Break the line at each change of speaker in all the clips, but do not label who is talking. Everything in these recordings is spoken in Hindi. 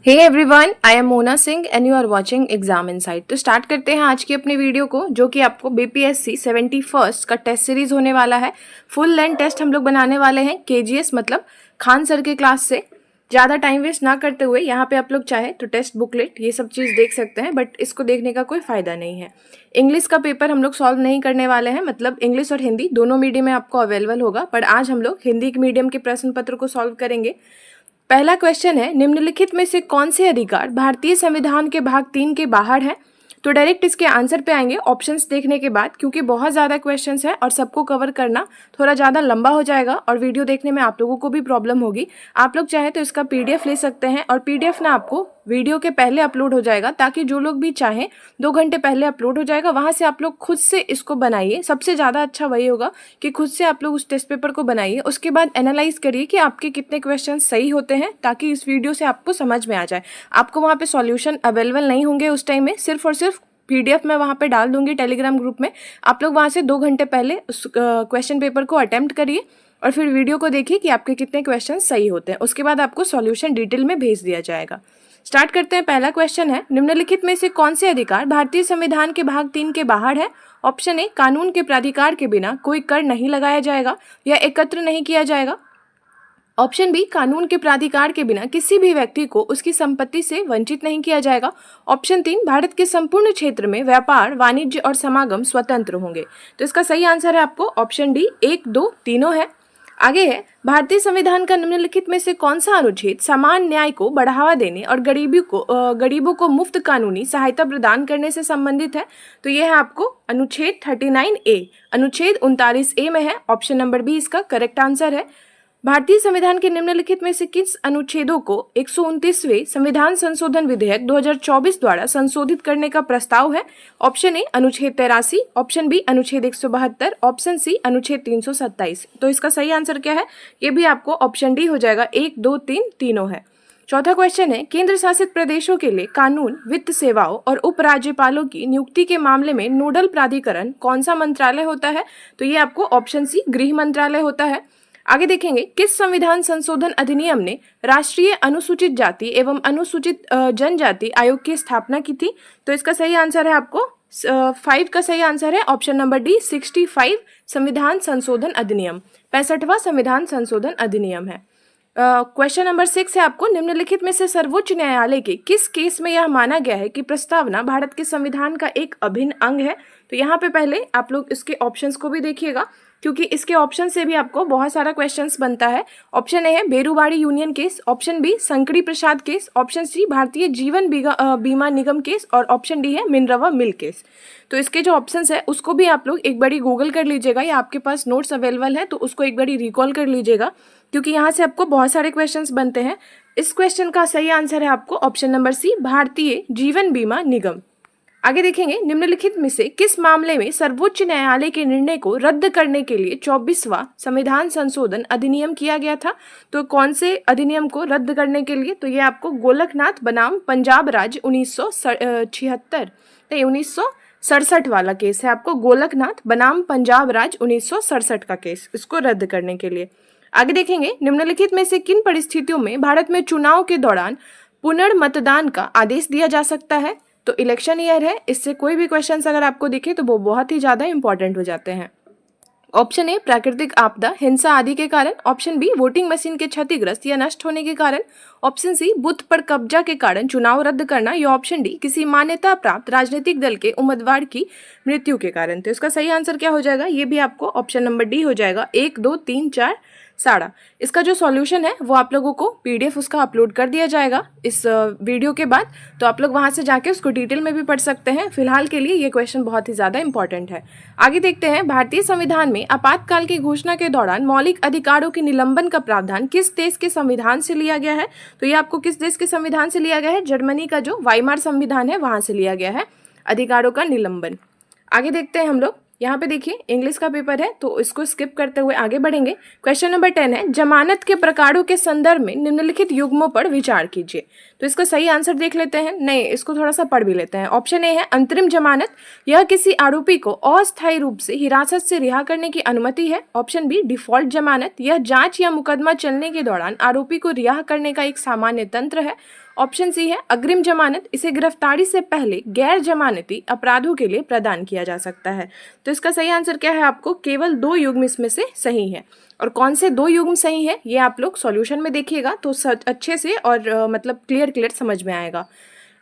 Hey everyone, I am Mona Singh and you are watching exam insight. तो स्टार्ट करते हैं आज की अपनी वीडियो को, जो कि आपको बीपीएससी 71st का टेस्ट सीरीज होने वाला है। फुल लेंथ टेस्ट हम लोग बनाने वाले हैं केजीएस मतलब खान सर के क्लास से। ज़्यादा टाइम वेस्ट ना करते हुए यहाँ पे आप लोग चाहे तो टेस्ट बुकलेट ये सब चीज़ देख सकते हैं, बट इसको देखने का कोई फ़ायदा नहीं है। इंग्लिश का पेपर हम लोग सॉल्व नहीं करने वाले हैं, मतलब इंग्लिश और हिंदी दोनों मीडियम में आपको अवेलेबल होगा, पर आज हम लोग हिंदी मीडियम के प्रश्न पत्र को सॉल्व करेंगे। पहला क्वेश्चन है, निम्नलिखित में से कौन से अधिकार भारतीय संविधान के भाग 3 के बाहर है? तो डायरेक्ट इसके आंसर पे आएंगे ऑप्शंस देखने के बाद, क्योंकि बहुत ज़्यादा क्वेश्चंस है और सबको कवर करना थोड़ा ज़्यादा लंबा हो जाएगा और वीडियो देखने में आप लोगों को भी प्रॉब्लम होगी। आप लोग चाहें तो इसका पीडीएफ ले सकते हैं और पीडीएफ ना आपको वीडियो के पहले अपलोड हो जाएगा, ताकि जो लोग भी चाहें 2 घंटे पहले अपलोड हो जाएगा, वहाँ से आप लोग खुद से इसको बनाइए। सबसे ज़्यादा अच्छा वही होगा कि खुद से आप लोग उस टेस्ट पेपर को बनाइए, उसके बाद एनालाइज करिए कि आपके कितने क्वेश्चन सही होते हैं, ताकि इस वीडियो से आपको समझ में आ जाए। आपको वहाँ पे सॉल्यूशन अवेलेबल नहीं होंगे उस टाइम में, सिर्फ और सिर्फ पीडीएफ मैं वहाँ पे डाल दूंगी टेलीग्राम ग्रुप में। आप लोग वहाँ से 2 घंटे पहले उस क्वेश्चन पेपर को अटेम्प्ट करिए और फिर वीडियो को देखिए कि आपके कितने क्वेश्चन सही होते हैं। उसके बाद आपको सॉल्यूशन डिटेल में भेज दिया जाएगा। स्टार्ट करते हैं। पहला क्वेश्चन है, निम्नलिखित में से कौन से अधिकार भारतीय संविधान के भाग 3 के बाहर है? ऑप्शन ए, कानून के प्राधिकार के बिना कोई कर नहीं लगाया जाएगा या एकत्र नहीं किया जाएगा। ऑप्शन बी, कानून के प्राधिकार के बिना किसी भी व्यक्ति को उसकी संपत्ति से वंचित नहीं किया जाएगा। ऑप्शन 3, भारत के संपूर्ण क्षेत्र में व्यापार, वाणिज्य और समागम स्वतंत्र होंगे। तो इसका सही आंसर है आपको ऑप्शन डी, 1, 2, तीनों है। आगे है, भारतीय संविधान का निम्नलिखित में से कौन सा अनुच्छेद समान न्याय को बढ़ावा देने और गरीबों को मुफ्त कानूनी सहायता प्रदान करने से संबंधित है? तो यह है आपको अनुच्छेद 39A, अनुच्छेद 39A में है। ऑप्शन नंबर बी इसका करेक्ट आंसर है। भारतीय संविधान के निम्नलिखित में से किस अनुच्छेदों को 129वें संविधान संशोधन विधेयक 2024 द्वारा संशोधित करने का प्रस्ताव है? ऑप्शन ए, अनुच्छेद 83, ऑप्शन बी, अनुच्छेद 172, ऑप्शन सी, अनुच्छेद 327। तो इसका सही आंसर क्या है? ये भी आपको ऑप्शन डी हो जाएगा, 1, 2, 3 तीनों है। चौथा क्वेश्चन है, केंद्र शासित प्रदेशों के लिए कानून, वित्त सेवाओं और उपराज्यपालों की नियुक्ति के मामले में नोडल प्राधिकरण कौन सा मंत्रालय होता है? तो ये आपको ऑप्शन सी, गृह मंत्रालय होता है। आगे देखेंगे, किस संविधान संशोधन अधिनियम ने राष्ट्रीय अनुसूचित जाति एवं अनुसूचित जनजाति आयोग की स्थापना की थी? तो इसका सही आंसर है आपको 5 का सही आंसर है ऑप्शन नंबर डी, 65 संविधान संशोधन अधिनियम, 65वां संविधान संशोधन अधिनियम है। क्वेश्चन नंबर 6 है आपको, निम्नलिखित में से सर्वोच्च न्यायालय के किस केस में यह माना गया है कि प्रस्तावना भारत के संविधान का एक अभिन्न अंग है? तो यहाँ पे पहले आप लोग इसके ऑप्शंस को भी देखिएगा, क्योंकि इसके ऑप्शन से भी आपको बहुत सारा क्वेश्चंस बनता है। ऑप्शन ए है Berubari union case, option B Sankari Prasad case, option C Bharatiya Jeevan Bima Nigam case और ऑप्शन डी है मिनरवा मिल केस। तो इसके जो ऑप्शंस है उसको भी आप लोग एक बारी गूगल कर लीजिएगा, या आपके पास नोट्स अवेलेबल है तो उसको एक बारी रिकॉल कर लीजिएगा, क्योंकि यहाँ से आपको बहुत सारे क्वेश्चंस बनते हैं। इस क्वेश्चन का सही आंसर है आपको ऑप्शन नंबर सी, भारतीय जीवन बीमा निगम। आगे देखेंगे, निम्नलिखित में से किस मामले में सर्वोच्च न्यायालय के निर्णय को रद्द करने के लिए 24वां संविधान संशोधन अधिनियम किया गया था? तो कौन से अधिनियम को रद्द करने के लिए? तो ये आपको गोलकनाथ बनाम पंजाब राज्य 1967 वाला केस है। आपको गोलकनाथ बनाम पंजाब राज्य 1967 का केस, इसको रद्द करने के लिए। आगे देखेंगे, निम्नलिखित में से किन परिस्थितियों में भारत में चुनाव के दौरान पुनर्मतदान का आदेश दिया जा सकता है? तो इलेक्शन ईयर है, इससे कोई भी क्वेश्चंस अगर आपको दिखे तो वो बहुत ही ज़्यादा इंपॉर्टेंट हो जाते हैं। ऑप्शन ए, प्राकृतिक आपदा, हिंसा आदि के कारण। ऑप्शन बी, वोटिंग मशीन के क्षतिग्रस्त या नष्ट होने के कारण। ऑप्शन सी, बूथ पर कब्जा के कारण चुनाव रद्द करना, या ऑप्शन डी, किसी मान्यता प्राप्त राजनीतिक दल के उम्मीदवार की मृत्यु के कारण। तो इसका सही आंसर क्या हो जाएगा? ये भी आपको ऑप्शन नंबर डी हो जाएगा, 1, 2, 3, 4, साड़ा। इसका जो सॉल्यूशन है वो आप लोगों को पीडीएफ उसका अपलोड कर दिया जाएगा इस वीडियो के बाद, तो आप लोग वहां से जाके उसको डिटेल में भी पढ़ सकते हैं। फिलहाल के लिए ये क्वेश्चन बहुत ही ज़्यादा इंपॉर्टेंट है। आगे देखते हैं, भारतीय संविधान में आपातकाल की घोषणा के दौरान मौलिक अधिकारों के निलंबन का प्रावधान किस देश के संविधान से लिया गया है? तो ये आपको किस देश के संविधान से लिया गया है? जर्मनी का जो वाइमार संविधान है वहाँ से लिया गया है अधिकारों का निलंबन। आगे देखते हैं हम लोग, यहाँ पे देखिए इंग्लिश का पेपर है तो इसको स्किप करते हुए आगे बढ़ेंगे। क्वेश्चन नंबर 10 है, जमानत के प्रकारों के संदर्भ में निम्नलिखित युग्मों पर विचार कीजिए। तो इसका सही आंसर देख लेते हैं, नहीं इसको थोड़ा सा पढ़ भी लेते हैं। ऑप्शन ए है अंतरिम जमानत, यह किसी आरोपी को अस्थायी रूप से हिरासत से रिहा करने की अनुमति है। ऑप्शन बी डिफॉल्ट जमानत, यह जांच या मुकदमा चलने के दौरान आरोपी को रिहा करने का एक सामान्य तंत्र है। ऑप्शन सी है अग्रिम जमानत, इसे गिरफ्तारी से पहले गैर जमानती अपराधों के लिए प्रदान किया जा सकता है। तो इसका सही आंसर क्या है, आपको केवल 2 युग्म इसमें से सही है। और कौन से 2 युग्म सही है ये आप लोग सॉल्यूशन में देखिएगा तो अच्छे से और मतलब क्लियर समझ में आएगा।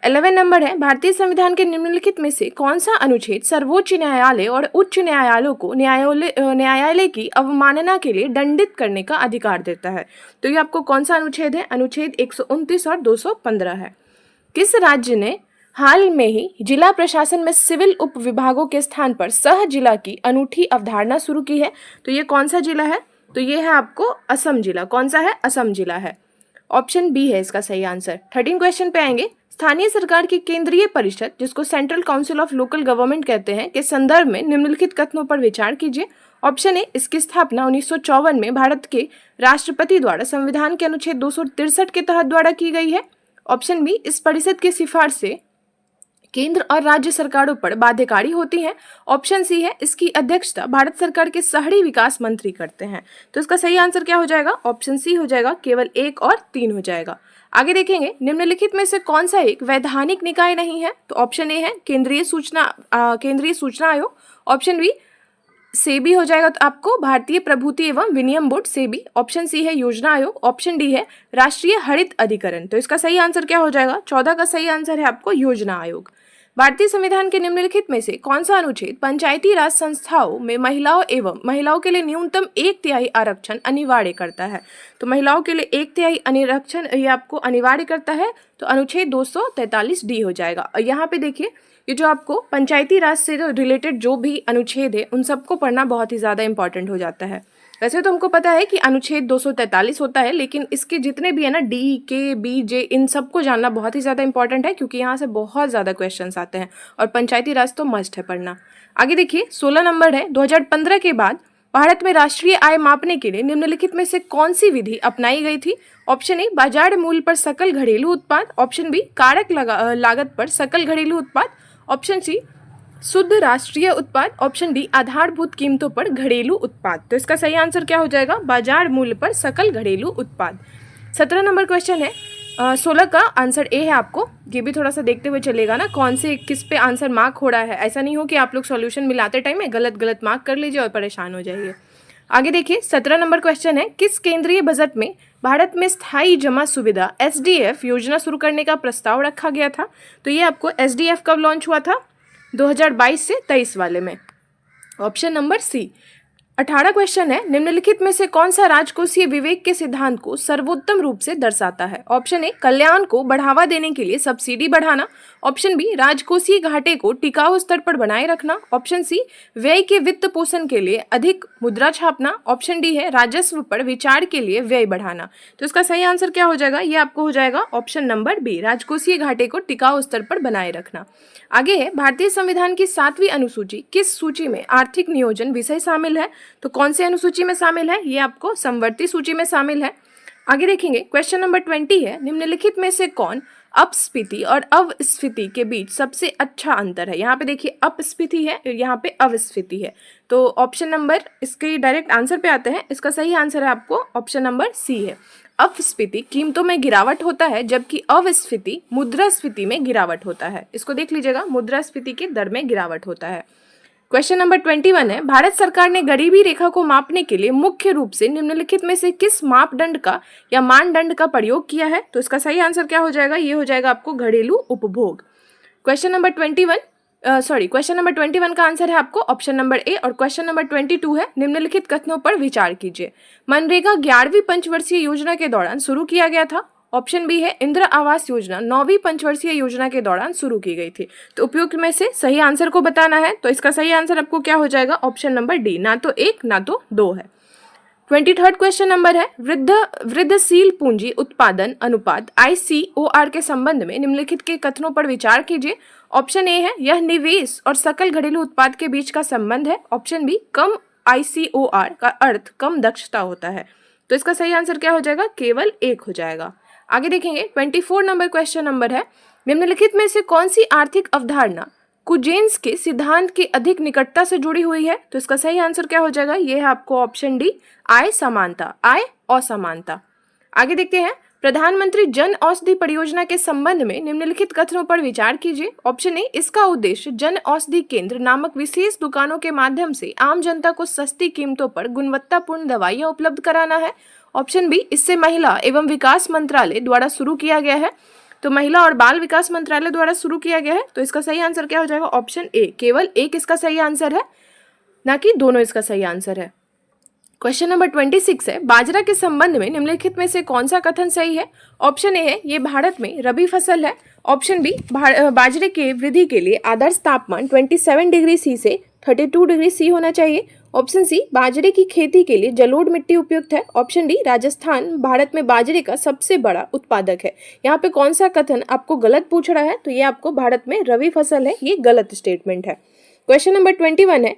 11 नंबर है, भारतीय संविधान के निम्नलिखित में से कौन सा अनुच्छेद सर्वोच्च न्यायालय और उच्च न्यायालयों को न्यायालय की अवमानना के लिए दंडित करने का अधिकार देता है। तो ये आपको कौन सा अनुच्छेद है, अनुच्छेद 129 और 215 है। किस राज्य ने हाल में ही जिला प्रशासन में सिविल उप विभागों के स्थान पर सह जिला की अनूठी अवधारणा शुरू की है। तो ये कौन सा जिला है, तो ये है आपको असम जिला। कौन सा है, असम जिला है। ऑप्शन बी है इसका सही आंसर। 13 क्वेश्चन पे आएंगे, स्थानीय सरकार की केंद्रीय परिषद जिसको central council of local government कहते हैं के संदर्भ में निम्नलिखित कथनों पर विचार कीजिए। ऑप्शन ए, इसकी स्थापना 1954 में भारत के राष्ट्रपति द्वारा संविधान के अनुच्छेद 263 के तहत द्वारा की गई है। ऑप्शन बी, इस परिषद की सिफारिशें केंद्र और राज्य सरकारों पर बाध्यकारी होती हैं। ऑप्शन सी है, इसकी अध्यक्षता भारत सरकार के शहरी विकास मंत्री करते हैं। तो इसका सही आंसर क्या हो जाएगा, ऑप्शन सी हो जाएगा, केवल 1 और 3 हो जाएगा। आगे देखेंगे, निम्नलिखित में से कौन सा एक वैधानिक निकाय नहीं है। तो ऑप्शन ए है केंद्रीय सूचना आयोग। ऑप्शन बी सेबी हो जाएगा, तो आपको भारतीय प्रभुति एवं विनियम बोर्ड सेबी। ऑप्शन सी है योजना आयोग। ऑप्शन डी है राष्ट्रीय हरित अधिकरण। तो इसका सही आंसर क्या हो जाएगा, 14 का सही आंसर है आपको योजना आयोग। भारतीय संविधान के निम्नलिखित में से कौन सा अनुच्छेद पंचायती राज संस्थाओं में महिलाओं के लिए न्यूनतम 1/3 आरक्षण अनिवार्य करता है। तो महिलाओं के लिए 1/3 आरक्षण ये आपको अनिवार्य करता है, तो अनुच्छेद 243 डी हो जाएगा। और यहाँ पे देखिए, ये जो आपको पंचायती राज से रिलेटेड जो भी अनुच्छेद है उन सबको पढ़ना बहुत ही ज़्यादा इंपॉर्टेंट हो जाता है। वैसे तो हमको पता है कि अनुच्छेद 243 होता है, लेकिन इसके जितने भी है ना डी, के, बी, जे, इन सबको जानना बहुत ही ज़्यादा इंपॉर्टेंट है, क्योंकि यहाँ से बहुत ज़्यादा क्वेश्चंस आते हैं और पंचायती राज तो मस्ट है पढ़ना। आगे देखिए, 16 नंबर है, 2015 के बाद भारत में राष्ट्रीय आय मापने के लिए निम्नलिखित में से कौन सी विधि अपनाई गई थी। ऑप्शन ए, बाजार मूल्य पर सकल घरेलू उत्पाद। ऑप्शन बी, कारक लागत पर सकल घरेलू उत्पाद। ऑप्शन सी, शुद्ध राष्ट्रीय उत्पाद। ऑप्शन डी, आधारभूत कीमतों पर घरेलू उत्पाद। तो इसका सही आंसर क्या हो जाएगा, बाजार मूल्य पर सकल घरेलू उत्पाद। 17 नंबर क्वेश्चन है, 16 का आंसर ए है। आपको ये भी थोड़ा सा देखते हुए चलेगा ना, कौन से किस पे आंसर मार्क हो रहा है। ऐसा नहीं हो कि आप लोग सॉल्यूशन मिलाते टाइम में गलत मार्क कर लीजिए और परेशान हो जाइए। आगे देखिए, 17 नंबर क्वेश्चन है, किस केंद्रीय बजट में भारत में स्थायी जमा सुविधा SDF योजना शुरू करने का प्रस्ताव रखा गया था। तो ये आपको SDF कब लॉन्च हुआ था, 2022 से 23 वाले में। ऑप्शन नंबर सी। 18 क्वेश्चन है, निम्नलिखित में से कौन सा राजकोषीय विवेक के सिद्धांत को सर्वोत्तम रूप से दर्शाता है। ऑप्शन ए, कल्याण को बढ़ावा देने के लिए सब्सिडी बढ़ाना। ऑप्शन बी, राजकोषीय घाटे को टिकाऊ स्तर पर बनाए रखना। ऑप्शन सी, व्यय के वित्त पोषण के लिए अधिक मुद्रा छापना। ऑप्शन डी है राजस्व पर विचार के लिए व्यय बढ़ाना। तो इसका सही आंसर क्या हो जाएगा, ये आपको हो जाएगा ऑप्शन नंबर बी, राजकोषीय घाटे को टिकाऊ स्तर पर बनाए रखना। आगे है, भारतीय संविधान की 7वीं अनुसूची किस सूची में आर्थिक नियोजन विषय शामिल है। तो कौन से अनुसूची में शामिल है, ये आपको समवर्ती सूची में शामिल है। आगे देखेंगे, क्वेश्चन नंबर 20 है, निम्नलिखित में से कौन अपस्फीति और अवस्फीति के बीच सबसे अच्छा अंतर है। यहाँ पे देखिए अपस्फीति है, यहाँ पे अवस्फीति है। तो ऑप्शन नंबर, इसके डायरेक्ट आंसर पे आते हैं, इसका सही आंसर है आपको ऑप्शन नंबर सी है। अपस्फीति कीमतों में गिरावट होता है, जबकि अवस्फीति मुद्रास्फीति में गिरावट होता है। इसको देख लीजिएगा, मुद्रास्फीति की दर में गिरावट होता है। क्वेश्चन नंबर 21 है, भारत सरकार ने गरीबी रेखा को मापने के लिए मुख्य रूप से निम्नलिखित में से किस मापदंड का या मानदंड का प्रयोग किया है। तो इसका सही आंसर क्या हो जाएगा, ये हो जाएगा आपको घरेलू उपभोग। क्वेश्चन नंबर 21 का आंसर है आपको ऑप्शन नंबर ए। और क्वेश्चन नंबर 22 है, निम्नलिखित कथनों पर विचार कीजिए। मनरेगा 11वीं पंचवर्षीय योजना के दौरान शुरू किया गया था। ऑप्शन बी है इंदिरा आवास योजना 9वीं पंचवर्षीय योजना के दौरान शुरू की गई थी। तो उपयुक्त में से सही आंसर को बताना है। तो इसका सही आंसर आपको क्या हो जाएगा, ऑप्शन नंबर डी, ना तो 1 ना तो 2 है। 23rd क्वेश्चन नंबर है वृद्धिशील पूंजी उत्पादन अनुपात ICOR के संबंध में निम्नलिखित के कथनों पर विचार कीजिए। ऑप्शन ए है यह निवेश और सकल घरेलू उत्पाद के बीच का संबंध है। ऑप्शन बी कम ICOR का अर्थ कम दक्षता होता है। तो इसका सही आंसर क्या हो जाएगा? केवल एक हो जाएगा। आगे देखेंगे 24 नंबर क्वेश्चन नंबर है निम्नलिखित में से कौन सी आर्थिक अवधारणा कुजेन्स के सिद्धांत की अधिक निकटता से जुड़ी हुई है? तो इसका सही आंसर क्या हो जाएगा? ये है आपको ऑप्शन डी आय समानता, आय असमानता। आगे देखते हैं प्रधानमंत्री जन औषधि परियोजना के संबंध में निम्नलिखित कथनों पर विचार कीजिए। ऑप्शन ए इसका उद्देश्य जन औषधि केंद्र नामक विशेष दुकानों के माध्यम से आम जनता को सस्ती कीमतों पर गुणवत्तापूर्ण दवाइयां उपलब्ध कराना है। ऑप्शन बी इससे महिला एवं विकास मंत्रालय द्वारा शुरू किया गया है। तो महिला और बाल विकास मंत्रालय द्वारा शुरू किया गया है। तो इसका सही आंसर क्या हो जाएगा? ऑप्शन ए केवल एक इसका सही आंसर है, ना कि दोनों इसका सही आंसर है। क्वेश्चन नंबर 26 है बाजरा के संबंध में निम्नलिखित में से कौन सा कथन सही है? ऑप्शन ए है ये भारत में रबी फसल है। ऑप्शन बी बाजरे के वृद्धि के लिए आदर्श तापमान 27 डिग्री सी से 32 डिग्री सी होना चाहिए। ऑप्शन सी बाजरे की खेती के लिए जलोढ़ मिट्टी उपयुक्त है। ऑप्शन डी राजस्थान भारत में बाजरे का सबसे बड़ा उत्पादक है। यहाँ पे कौन सा कथन आपको गलत पूछ रहा है? तो ये आपको भारत में रबी फसल है, ये गलत स्टेटमेंट है। क्वेश्चन नंबर 21 है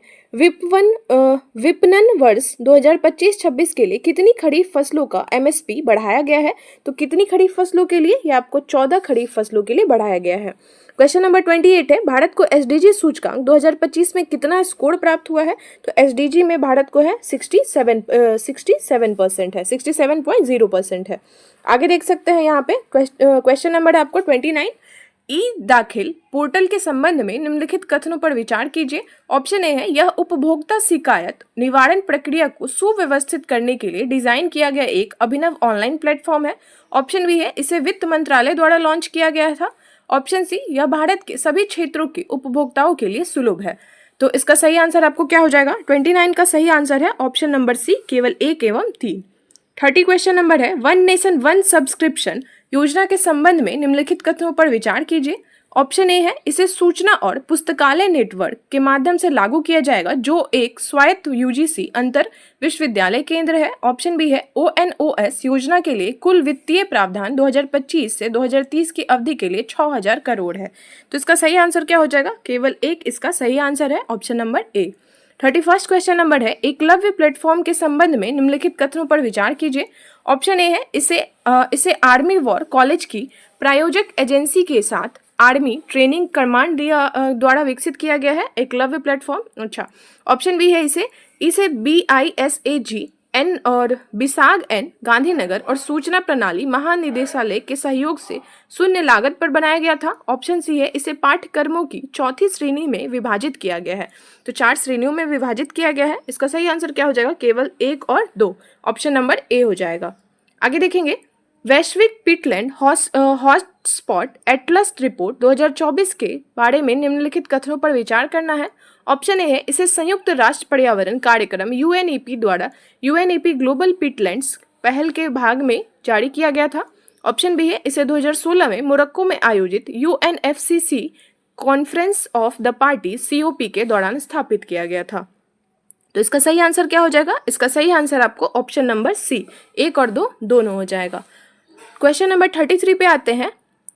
विपणन वर्ष 2025-26 के लिए कितनी खरीफ फसलों का MSP बढ़ाया गया है? तो कितनी खरीफ फसलों के लिए? यह आपको 14 खरीफ फसलों के लिए बढ़ाया गया है। क्वेश्चन नंबर 28 है भारत को SDG सूचकांक 2025 में कितना स्कोर प्राप्त हुआ है? तो SDG में भारत को है 67% है, 67.0% है। आगे देख सकते हैं यहाँ पे क्वेश्चन नंबर है आपको 29 दाखिल पोर्टल के संबंध में निम्नलिखित कथनों पर विचार कीजिए। ऑप्शन ए है यह उपभोक्ता शिकायत निवारण प्रक्रिया को सुव्यवस्थित करने के लिए डिजाइन किया गया एक अभिनव ऑनलाइन प्लेटफॉर्म है। ऑप्शन बी है इसे वित्त मंत्रालय द्वारा लॉन्च किया गया था। ऑप्शन सी यह भारत के सभी क्षेत्रों के उपभोक्ताओं के लिए सुलभ है। तो इसका सही आंसर आपको क्या हो जाएगा? 29 का सही आंसर है ऑप्शन नंबर सी केवल 1 एवं 3। 30 क्वेश्चन नंबर है वन नेशन वन सब्सक्रिप्शन योजना के संबंध में निम्नलिखित कथनों पर विचार कीजिए। ऑप्शन ए है इसे सूचना और पुस्तकालय नेटवर्क के माध्यम से लागू किया जाएगा जो एक स्वायत्त UGC अंतर विश्वविद्यालय केंद्र है। ऑप्शन बी है ONOS योजना के लिए कुल वित्तीय प्रावधान 2025 से 2030 की अवधि के लिए 6000 करोड़ है। तो इसका सही आंसर क्या हो जाएगा? केवल एक इसका सही आंसर है option number A. 31st question number है एकलव्य प्लेटफॉर्म के संबंध में निम्नलिखित कथनों पर विचार कीजिए। ऑप्शन ए है इसे आर्मी वॉर कॉलेज की प्रायोजक एजेंसी के साथ आर्मी ट्रेनिंग कमांड द्वारा विकसित किया गया है एकलव्य प्लेटफॉर्म। अच्छा, ऑप्शन बी है इसे BISAGN और बिसाग N गांधीनगर और सूचना प्रणाली महानिदेशालय के सहयोग से शून्य लागत पर बनाया गया था। ऑप्शन सी है इसे पाठ्यक्रमों की चौथी श्रेणी में विभाजित किया गया है। तो 4 श्रेणियों में विभाजित किया गया है। इसका सही आंसर क्या हो जाएगा? केवल 1 और 2, ऑप्शन नंबर ए हो जाएगा। आगे देखेंगे वैश्विक पिटलैंड हॉटस्पॉट एटलस रिपोर्ट 2024 के बारे में निम्नलिखित कथनों पर विचार करना है। ऑप्शन ए है इसे संयुक्त राष्ट्र पर्यावरण कार्यक्रम UNEP द्वारा UNEP ग्लोबल पिटलैंड्स पहल के भाग में जारी किया गया था। ऑप्शन बी है इसे 2016 में मोरक्को में आयोजित UNFCCC conference of the party COP के दौरान स्थापित किया गया था। तो इसका सही आंसर क्या हो जाएगा? इसका सही आंसर आपको ऑप्शन नंबर सी 1 और 2 दोनों हो जाएगा। क्वेश्चन नंबर 33 पे आते हैं।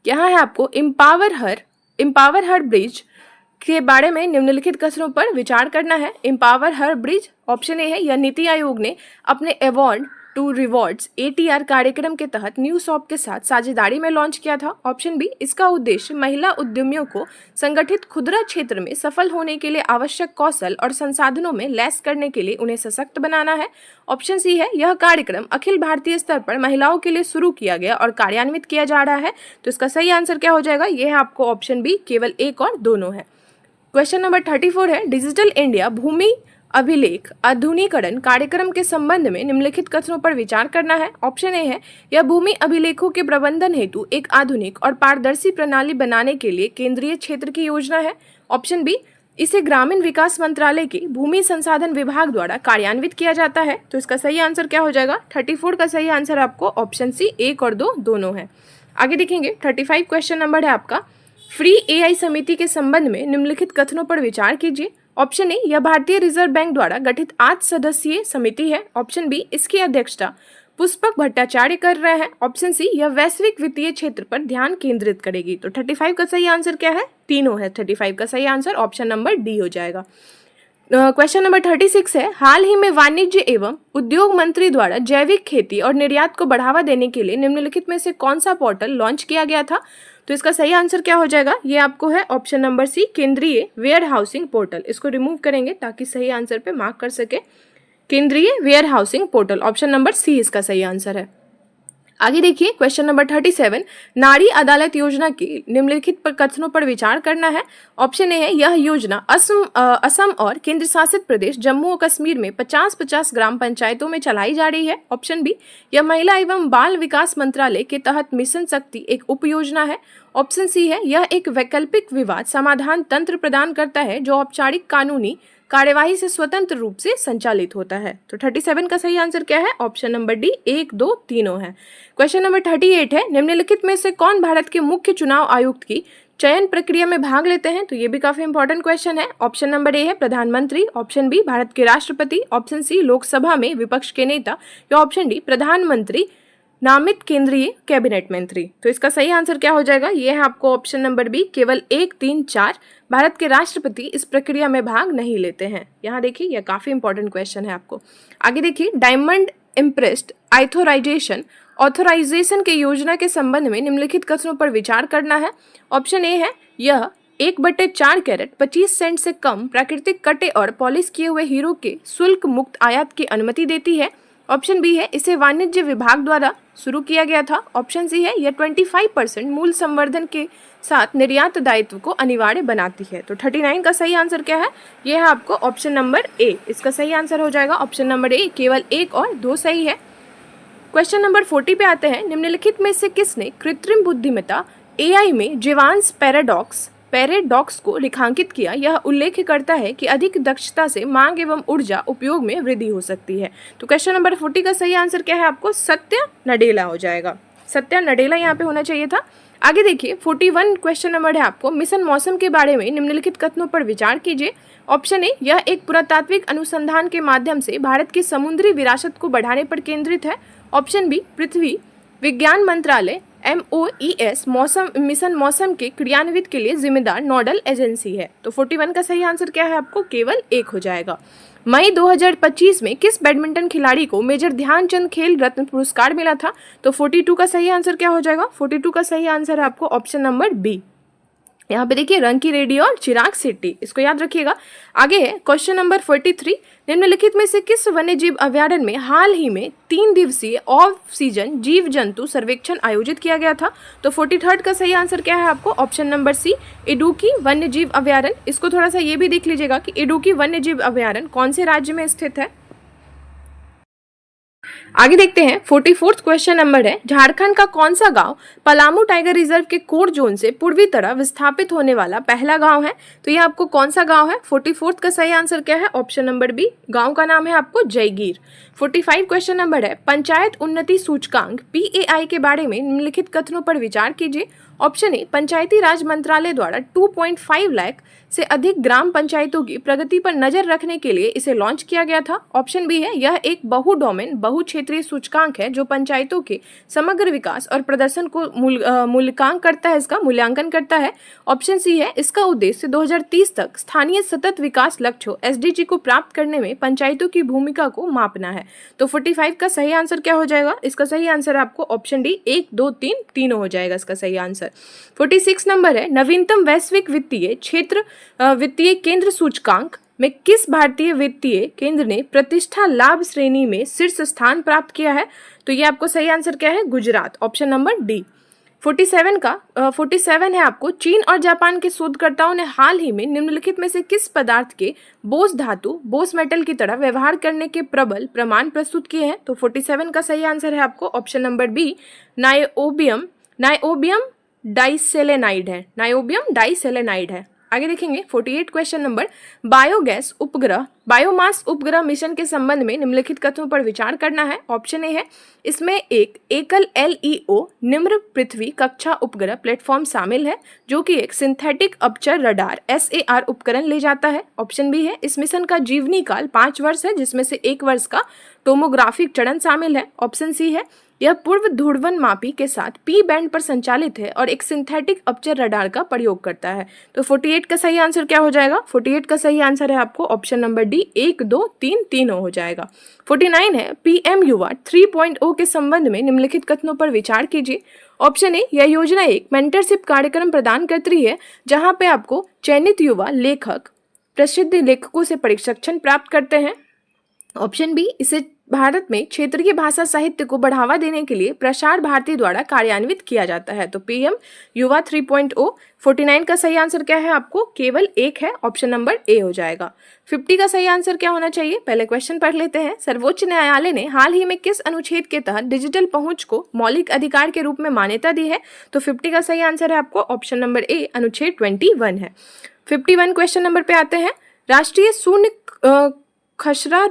यहाँ है आपको एम्पावर हर ब्रिज के बारे में निम्नलिखित कथनों पर विचार करना है। Empower her bridge, option A है यह नीति आयोग ने अपने अवार्ड टू रिवॉर्ड्स ATR कार्यक्रम के तहत न्यूसॉफ्ट के साथ साझेदारी में लॉन्च किया था। ऑप्शन बी इसका उद्देश्य महिला उद्यमियों को संगठित खुदरा क्षेत्र में सफल होने के लिए आवश्यक कौशल और संसाधनों में लैस करने के लिए उन्हें सशक्त बनाना है। ऑप्शन सी है यह कार्यक्रम अखिल भारतीय स्तर पर महिलाओं के लिए शुरू किया गया और कार्यान्वित किया जा रहा है। तो इसका सही आंसर क्या हो जाएगा? यह है आपको ऑप्शन बी केवल 1 और दोनों है। क्वेश्चन नंबर 34 है डिजिटल इंडिया भूमि अभिलेख आधुनिकीकरण कार्यक्रम के संबंध में निम्नलिखित कथनों पर विचार करना है। ऑप्शन ए है यह भूमि अभिलेखों के प्रबंधन हेतु एक आधुनिक और पारदर्शी प्रणाली बनाने के लिए केंद्रीय क्षेत्र की योजना है। ऑप्शन बी इसे ग्रामीण विकास मंत्रालय के भूमि संसाधन विभाग द्वारा कार्यान्वित किया जाता है। तो इसका सही आंसर क्या हो जाएगा? 34 का सही आंसर आपको ऑप्शन सी 1 और 2 दोनों है। आगे देखेंगे 35 क्वेश्चन नंबर है आपका फ्री AI समिति के संबंध में निम्नलिखित कथनों पर विचार कीजिए। ऑप्शन ए, यह भारतीय रिजर्व बैंक द्वारा गठित 8 सदस्यीय समिति है। ऑप्शन बी, इसकी अध्यक्षता पुष्पक भट्टाचार्य कर रहे हैं। ऑप्शन सी, यह वैश्विक वित्तीय क्षेत्र पर ध्यान केंद्रित करेगी। तो 35 का सही आंसर क्या है? तीनों है। 35 का सही आंसर ऑप्शन नंबर डी हो जाएगा। क्वेश्चन नंबर 36 है, हाल ही में वाणिज्य एवं उद्योग मंत्री द्वारा जैविक खेती और निर्यात को बढ़ावा देने के लिए निम्नलिखित में से कौन सा पोर्टल लॉन्च किया गया था? तो इसका सही आंसर क्या हो जाएगा? ये आपको है ऑप्शन नंबर सी, केंद्रीय वेयर हाउसिंग पोर्टल। इसको रिमूव करेंगे ताकि सही आंसर पे मार्क कर सके। केंद्रीय warehousing portal, option number C इसका सही आंसर है। आगे देखिए क्वेश्चन नंबर 37, नारी अदालत योजना के निम्नलिखित पर कथनों पर विचार करना है। ऑप्शन ए है, यह योजना असम और केंद्र शासित प्रदेश जम्मू और कश्मीर में 50-50 ग्राम पंचायतों में चलाई जा रही है। ऑप्शन बी, यह महिला एवं बाल विकास मंत्रालय के तहत मिशन शक्ति एक उपयोजना है। ऑप्शन सी है, यह एक वैकल्पिक विवाद समाधान तंत्र प्रदान करता है जो औपचारिक कानूनी कार्यवाही से स्वतंत्र रूप से संचालित होता है। तो 37 का सही आंसर क्या है? ऑप्शन नंबर डी, 1, 2, तीनों है। क्वेश्चन नंबर 38 है, निम्नलिखित में से कौन भारत के मुख्य चुनाव आयुक्त की चयन प्रक्रिया में भाग लेते हैं? तो ये भी काफी इंपॉर्टेंट क्वेश्चन है। ऑप्शन नंबर ए है प्रधानमंत्री, ऑप्शन बी भारत के राष्ट्रपति, ऑप्शन सी लोकसभा में विपक्ष के नेता, या ऑप्शन डी प्रधानमंत्री नामित केंद्रीय कैबिनेट मंत्री। तो इसका सही आंसर क्या हो जाएगा? ये है आपको ऑप्शन नंबर बी, केवल 1, 3, 4 भारत के राष्ट्रपति इस प्रक्रिया में भाग नहीं लेते हैं। यहाँ देखिए यह काफी इंपॉर्टेंट क्वेश्चन है आपको। आगे देखिए, डायमंड इम्प्रेस्ड ऑथोराइजेशन के योजना के संबंध में निम्नलिखित कथनों पर विचार करना है। ऑप्शन ए है, यह 1/4 कैरेट 25 सेंट से कम प्राकृतिक कटे और पॉलिश किए हुए हीरो के शुल्क मुक्त आयात की अनुमति देती है। ऑप्शन बी है, इसे वाणिज्य विभाग द्वारा शुरू किया गया था। ऑप्शन सी है, यह 25% मूल्य संवर्धन के साथ निर्यात दायित्व को अनिवार्य बनाती है। तो 39 का सही आंसर क्या है? यह है आपको ऑप्शन नंबर ए, इसका सही आंसर हो जाएगा ऑप्शन नंबर ए। केवल 1 और 2 सही है। क्वेश्चन नंबर 40 पे आते हैं, निम्नलिखित में से किसने कृत्रिम बुद्धिमत्ता एआई में जीवांश पैराडॉक्स को रेखांकित किया? यह उल्लेख करता है कि अधिक दक्षता से मांग एवं ऊर्जा उपयोग में वृद्धि हो सकती है। तो क्वेश्चन नंबर 40 का सही आंसर क्या है? आपको सत्या नडेला हो जाएगा। सत्या नडेला यहाँ पे होना चाहिए था। आगे देखिए 41 क्वेश्चन नंबर है आपको, मिशन मौसम के बारे में निम्नलिखित कथनों पर विचार कीजिए। ऑप्शन ए, यह एक पुरातात्विक अनुसंधान के माध्यम से भारत की समुद्री विरासत को बढ़ाने पर केंद्रित है। ऑप्शन बी, पृथ्वी विज्ञान मंत्रालय MOES मिशन मौसम के क्रियान्वित के लिए जिम्मेदार नोडल एजेंसी है। तो 41 का सही आंसर क्या है? आपको केवल 1 हो जाएगा। मई 2025 में किस बैडमिंटन खिलाड़ी को मेजर ध्यानचंद खेल रत्न पुरस्कार मिला था? तो 42 का सही आंसर क्या हो जाएगा? 42 का सही आंसर है आपको ऑप्शन नंबर बी। यहाँ पे देखिए रंकी रेड्डी और चिराग शेट्टी, इसको याद रखिएगा। आगे है क्वेश्चन नंबर 43, निम्नलिखित में से किस वन्यजीव अभ्यारण्य में हाल ही में 3 दिवसीय ऑफ सीजन जीव जंतु सर्वेक्षण आयोजित किया गया था? तो 43 का सही आंसर क्या है आपको? ऑप्शन नंबर सी, इडुक्की वन्यजीव अभ्यारण्य। इसको थोड़ा सा ये भी देख लीजिएगा कि इडुक्की वन्यजीव अभ्यारण्य कौन से राज्य में स्थित है। आगे देखते हैं 44 क्वेश्चन नंबर है, झारखंड का कौन सा गांव पलामू टाइगर रिजर्व के कोर जोन से पूर्वी तरफ विस्थापित होने वाला पहला गांव है? तो ये आपको कौन सा गांव है? 44 का सही आंसर क्या है? ऑप्शन नंबर बी, गांव का नाम है आपको जयगीर। 45 क्वेश्चन नंबर है, पंचायत उन्नति सूचकांक PAI के बारे में निम्नलिखित कथनों पर विचार कीजिए। ऑप्शन ए, पंचायती राज मंत्रालय द्वारा 2.5 लाख से अधिक ग्राम पंचायतों की प्रगति पर नजर रखने के लिए इसे लॉन्च किया गया था। ऑप्शन बी है, यह एक बहु डोमेन बहु क्षेत्रीय सूचकांक है जो पंचायतों के समग्र विकास और प्रदर्शन को मूल्यांकन करता है। ऑप्शन सी है, इसका उद्देश्य 2030 तक स्थानीय सतत विकास लक्ष्यों SDG को प्राप्त करने में पंचायतों की भूमिका को मापना है। तो 45 का सही आंसर क्या हो जाएगा? इसका सही आंसर आपको ऑप्शन डी 1, 2, 3 तीनों हो जाएगा इसका सही आंसर। 46 नंबर है, नवीनतम वैश्विक वित्तीय केंद्र सूचकांक में किस भारतीय वित्तीय केंद्र ने प्रतिष्ठा लाभ श्रेणी में शीर्ष स्थान प्राप्त किया है? तो ये आपको सही आंसर क्या है? Gujarat, option number D. 47 है आपको, चीन और जापान के शोधकर्ताओं ने हाल ही में निम्नलिखित में से किस पदार्थ के बोस मेटल की तरह व्यवहार करने के प्रबल प्रमाण प्रस्तुत किए हैं? तो 47 का सही आंसर है आपको option number B, niobium diselenide है। आगे देखेंगे 48 क्वेश्चन नंबर, बायोगैस उपग्रह बायोमास उपग्रह मिशन के संबंध में निम्नलिखित कथनों पर विचार करना है। ऑप्शन ए है, इसमें एक एकल LEO निम्न पृथ्वी कक्षा उपग्रह प्लेटफॉर्म शामिल है जो कि एक सिंथेटिक अपचर रडार SAR उपकरण ले जाता है। ऑप्शन बी है, इस मिशन का जीवनी काल 5 वर्ष है जिसमें से 1 वर्ष का टोमोग्राफिक चरण शामिल है। ऑप्शन सी है, यह पूर्व ध्रुवण मापी के साथ P बैंड पर संचालित है और एक सिंथेटिक अपचर रडार का प्रयोग करता है। तो 48 का सही आंसर क्या हो जाएगा? 48 का सही आंसर है आपको ऑप्शन नंबर डी, 1 2 3 तीनों हो जाएगा। 49 है, PM युवा 3.0 के संबंध में निम्नलिखित कथनों पर विचार कीजिए। ऑप्शन ए, यह योजना एक मेंटरशिप कार्यक्रम प्रदान करती है जहां पे आपको चयनित युवा लेखक प्रसिद्ध लेखकों से प्रशिक्षण प्राप्त करते हैं। ऑप्शन बी, इसे भारत में क्षेत्रीय भाषा साहित्य को बढ़ावा देने के लिए प्रसार भारती द्वारा कार्यान्वित किया जाता है। तो PM युवा 3.0। 49 का सही आंसर क्या है? आपको केवल 1 है, ऑप्शन नंबर ए हो जाएगा। 50 का सही आंसर क्या होना चाहिए? पहले क्वेश्चन पढ़ लेते हैं। सर्वोच्च न्यायालय ने हाल ही में किस अनुच्छेद के तहत डिजिटल पहुंच को मौलिक अधिकार के रूप में मान्यता दी है? तो 50 का सही आंसर है आपको ऑप्शन नंबर ए, अनुच्छेद 21 है। 51 क्वेश्चन नंबर पे आते हैं। राष्ट्रीय शून्य खसरा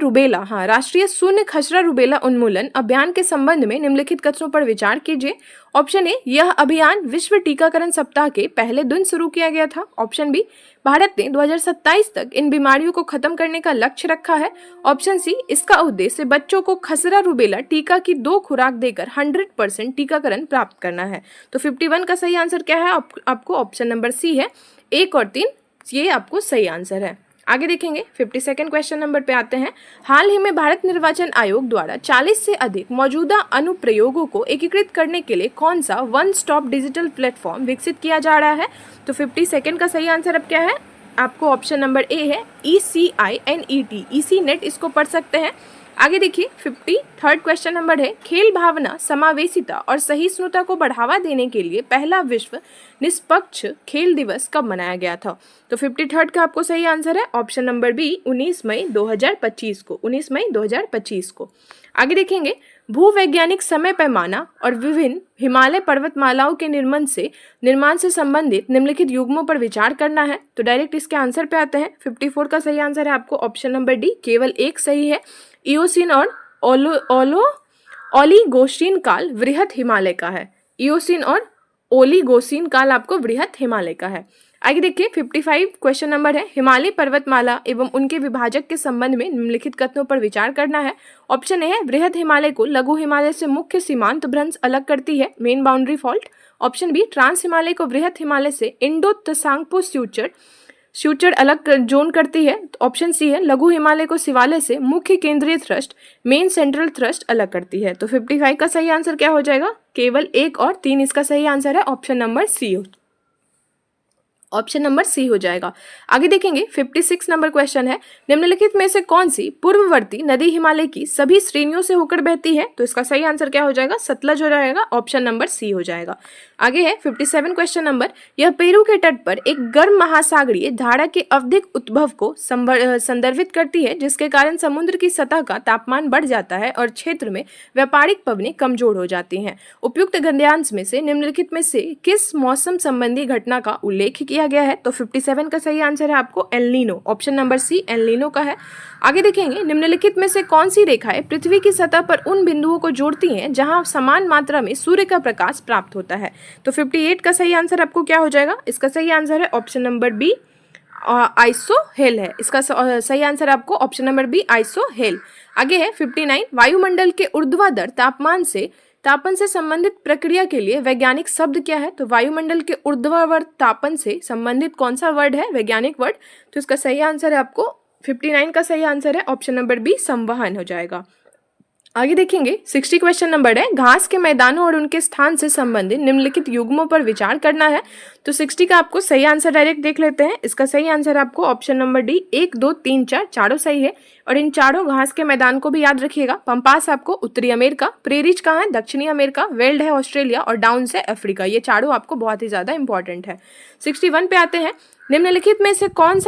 रुबेला उन्मूलन अभियान के संबंध में निम्नलिखित कथनों पर विचार कीजिए। ऑप्शन ए, यह अभियान विश्व टीकाकरण सप्ताह के पहले दिन शुरू किया गया था। ऑप्शन बी, भारत ने 2027 तक इन बीमारियों को खत्म करने का लक्ष्य रखा है। ऑप्शन सी, इसका उद्देश्य बच्चों को खसरा रुबेला टीका की 2 खुराक देकर 100% टीकाकरण प्राप्त करना है। तो 51 का सही आंसर क्या है? आपको ऑप्शन नंबर सी है, 1 और 3 ये आपको सही आंसर है। आगे देखेंगे 52nd क्वेश्चन नंबर पे आते हैं। हाल ही में भारत निर्वाचन आयोग द्वारा 40 से अधिक मौजूदा अनुप्रयोगों को एकीकृत करने के लिए कौन सा वन स्टॉप डिजिटल प्लेटफॉर्म विकसित किया जा रहा है? तो 52nd का सही आंसर अब क्या है? आपको ऑप्शन नंबर ए है, ECINET, ECNET इसको पढ़ सकते हैं। आगे देखिए 53rd क्वेश्चन नंबर है, खेल भावना, समावेशिता और सहिष्णुता को बढ़ावा देने के लिए पहला विश्व निष्पक्ष खेल दिवस कब मनाया गया था? तो 53rd का आपको सही आंसर है ऑप्शन नंबर बी, 19 मई 2025 को, 19 मई 2025 को। आगे देखेंगे भूवैज्ञानिक समय पैमाना और विभिन्न हिमालय पर्वतमालाओं के निर्माण से संबंधित निम्नलिखित युग्मों पर विचार करना है। तो डायरेक्ट इसके आंसर पे आते हैं। 54 का सही आंसर है आपको ऑप्शन नंबर डी, केवल 1 सही है। इयोसीन और ओलिगोसीन काल वृहत हिमालय का है। इयोसीन और ओलिगोसीन काल आपको वृहत हिमालय का है। आगे देखिए 55 क्वेश्चन नंबर है, हिमालय पर्वतमाला एवं उनके विभाजक के संबंध में निम्नलिखित कथनों पर विचार करना है। ऑप्शन ए है, वृहत हिमालय को लघु हिमालय से मुख्य सीमांत भ्रंश अलग करती है, main boundary fault. Option B, trans Himalaya को वृहत हिमालय से इंडो त्सांगपो स्यूचर अलग जोन करती है। ऑप्शन सी है, लघु हिमालय को शिवालय से मुख्य केंद्रीय थ्रस्ट मेन सेंट्रल थ्रस्ट अलग करती है। तो 55 का सही आंसर क्या हो जाएगा? केवल 1 और 3 इसका सही आंसर है, option number C, option number C हो जाएगा। आगे देखेंगे 56 नंबर क्वेश्चन है, निम्नलिखित में से कौन सी पूर्ववर्ती नदी हिमालय की सभी श्रेणियों से होकर बहती है? तो इसका सही आंसर क्या हो जाएगा? सतलज हो जाएगा, ऑप्शन नंबर सी हो जाएगा। आगे है 57 क्वेश्चन नंबर, यह पेरू के तट पर एक गर्म महासागरीय धारा के अवधिक उद्भव को संदर्भित करती है जिसके कारण समुद्र की सतह का तापमान बढ़ जाता है और क्षेत्र में व्यापारिक पवनें कमजोर हो जाती हैं। उपयुक्त गद्यांश में से निम्नलिखित में से किस मौसम संबंधी घटना का उल्लेख किया गया है? तो 57 का सही आंसर है आपको El Nino, option number C El Nino का है। आगे देखेंगे निम्नलिखित में से कौन सी रेखाएं पृथ्वी की सतह पर उन बिंदुओं को जोड़ती हैं जहां समान मात्रा में सूर्य का प्रकाश प्राप्त होता है? तो 58 का सही आंसर आपको क्या हो जाएगा? इसका सही आंसर है ऑप्शन नंबर बी, आइसोहेल है। इसका सही आंसर आपको ऑप्शन नंबर बी, आइसोहेल। आगे है 59, वायुमंडल के ऊर्ध्वाधर तापन से संबंधित प्रक्रिया के लिए वैज्ञानिक शब्द क्या है? तो वायुमंडल के ऊर्ध्वाधर तापन से संबंधित कौन सा वर्ड है, वैज्ञानिक वर्ड? तो इसका सही आंसर है आपको 59 का सही आंसर है ऑप्शन नंबर बी, संवहन हो जाएगा। आगे देखेंगे 60 क्वेश्चन नंबर है, घास के मैदानों और उनके स्थान से संबंधित निम्नलिखित युग्मों पर विचार करना है। तो 60 का आपको सही आंसर डायरेक्ट देख लेते हैं। इसका सही आंसर आपको ऑप्शन नंबर डी, 1 2 3 4 चारों सही है। और इन चारों घास के मैदान को भी याद रखिएगा। पंपास आपको उत्तरी अमेरिका, प्रेरिज कहाँ है? दक्षिणी अमेरिका, वेल्ड है ऑस्ट्रेलिया और डाउन्स है अफ्रीका। ये चारों आपको बहुत ही ज्यादा इंपॉर्टेंट है। 61 पे आते हैं, निम्नलिखित में से कौन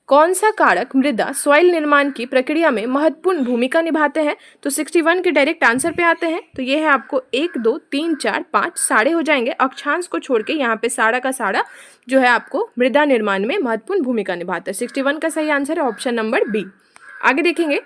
कौन सा कारक मृदा सॉइल निर्माण की प्रक्रिया में महत्वपूर्ण भूमिका निभाते हैं? तो 61 के डायरेक्ट आंसर पे आते हैं। तो ये है आपको 1 2 3 4 5 साढ़े हो जाएंगे, अक्षांश को छोड़ के यहाँ पे सारा का सारा जो है आपको मृदा निर्माण में महत्वपूर्ण भूमिका निभाता है। 61 का सही आंसर है ऑप्शन नंबर बी। आगे देखेंगे,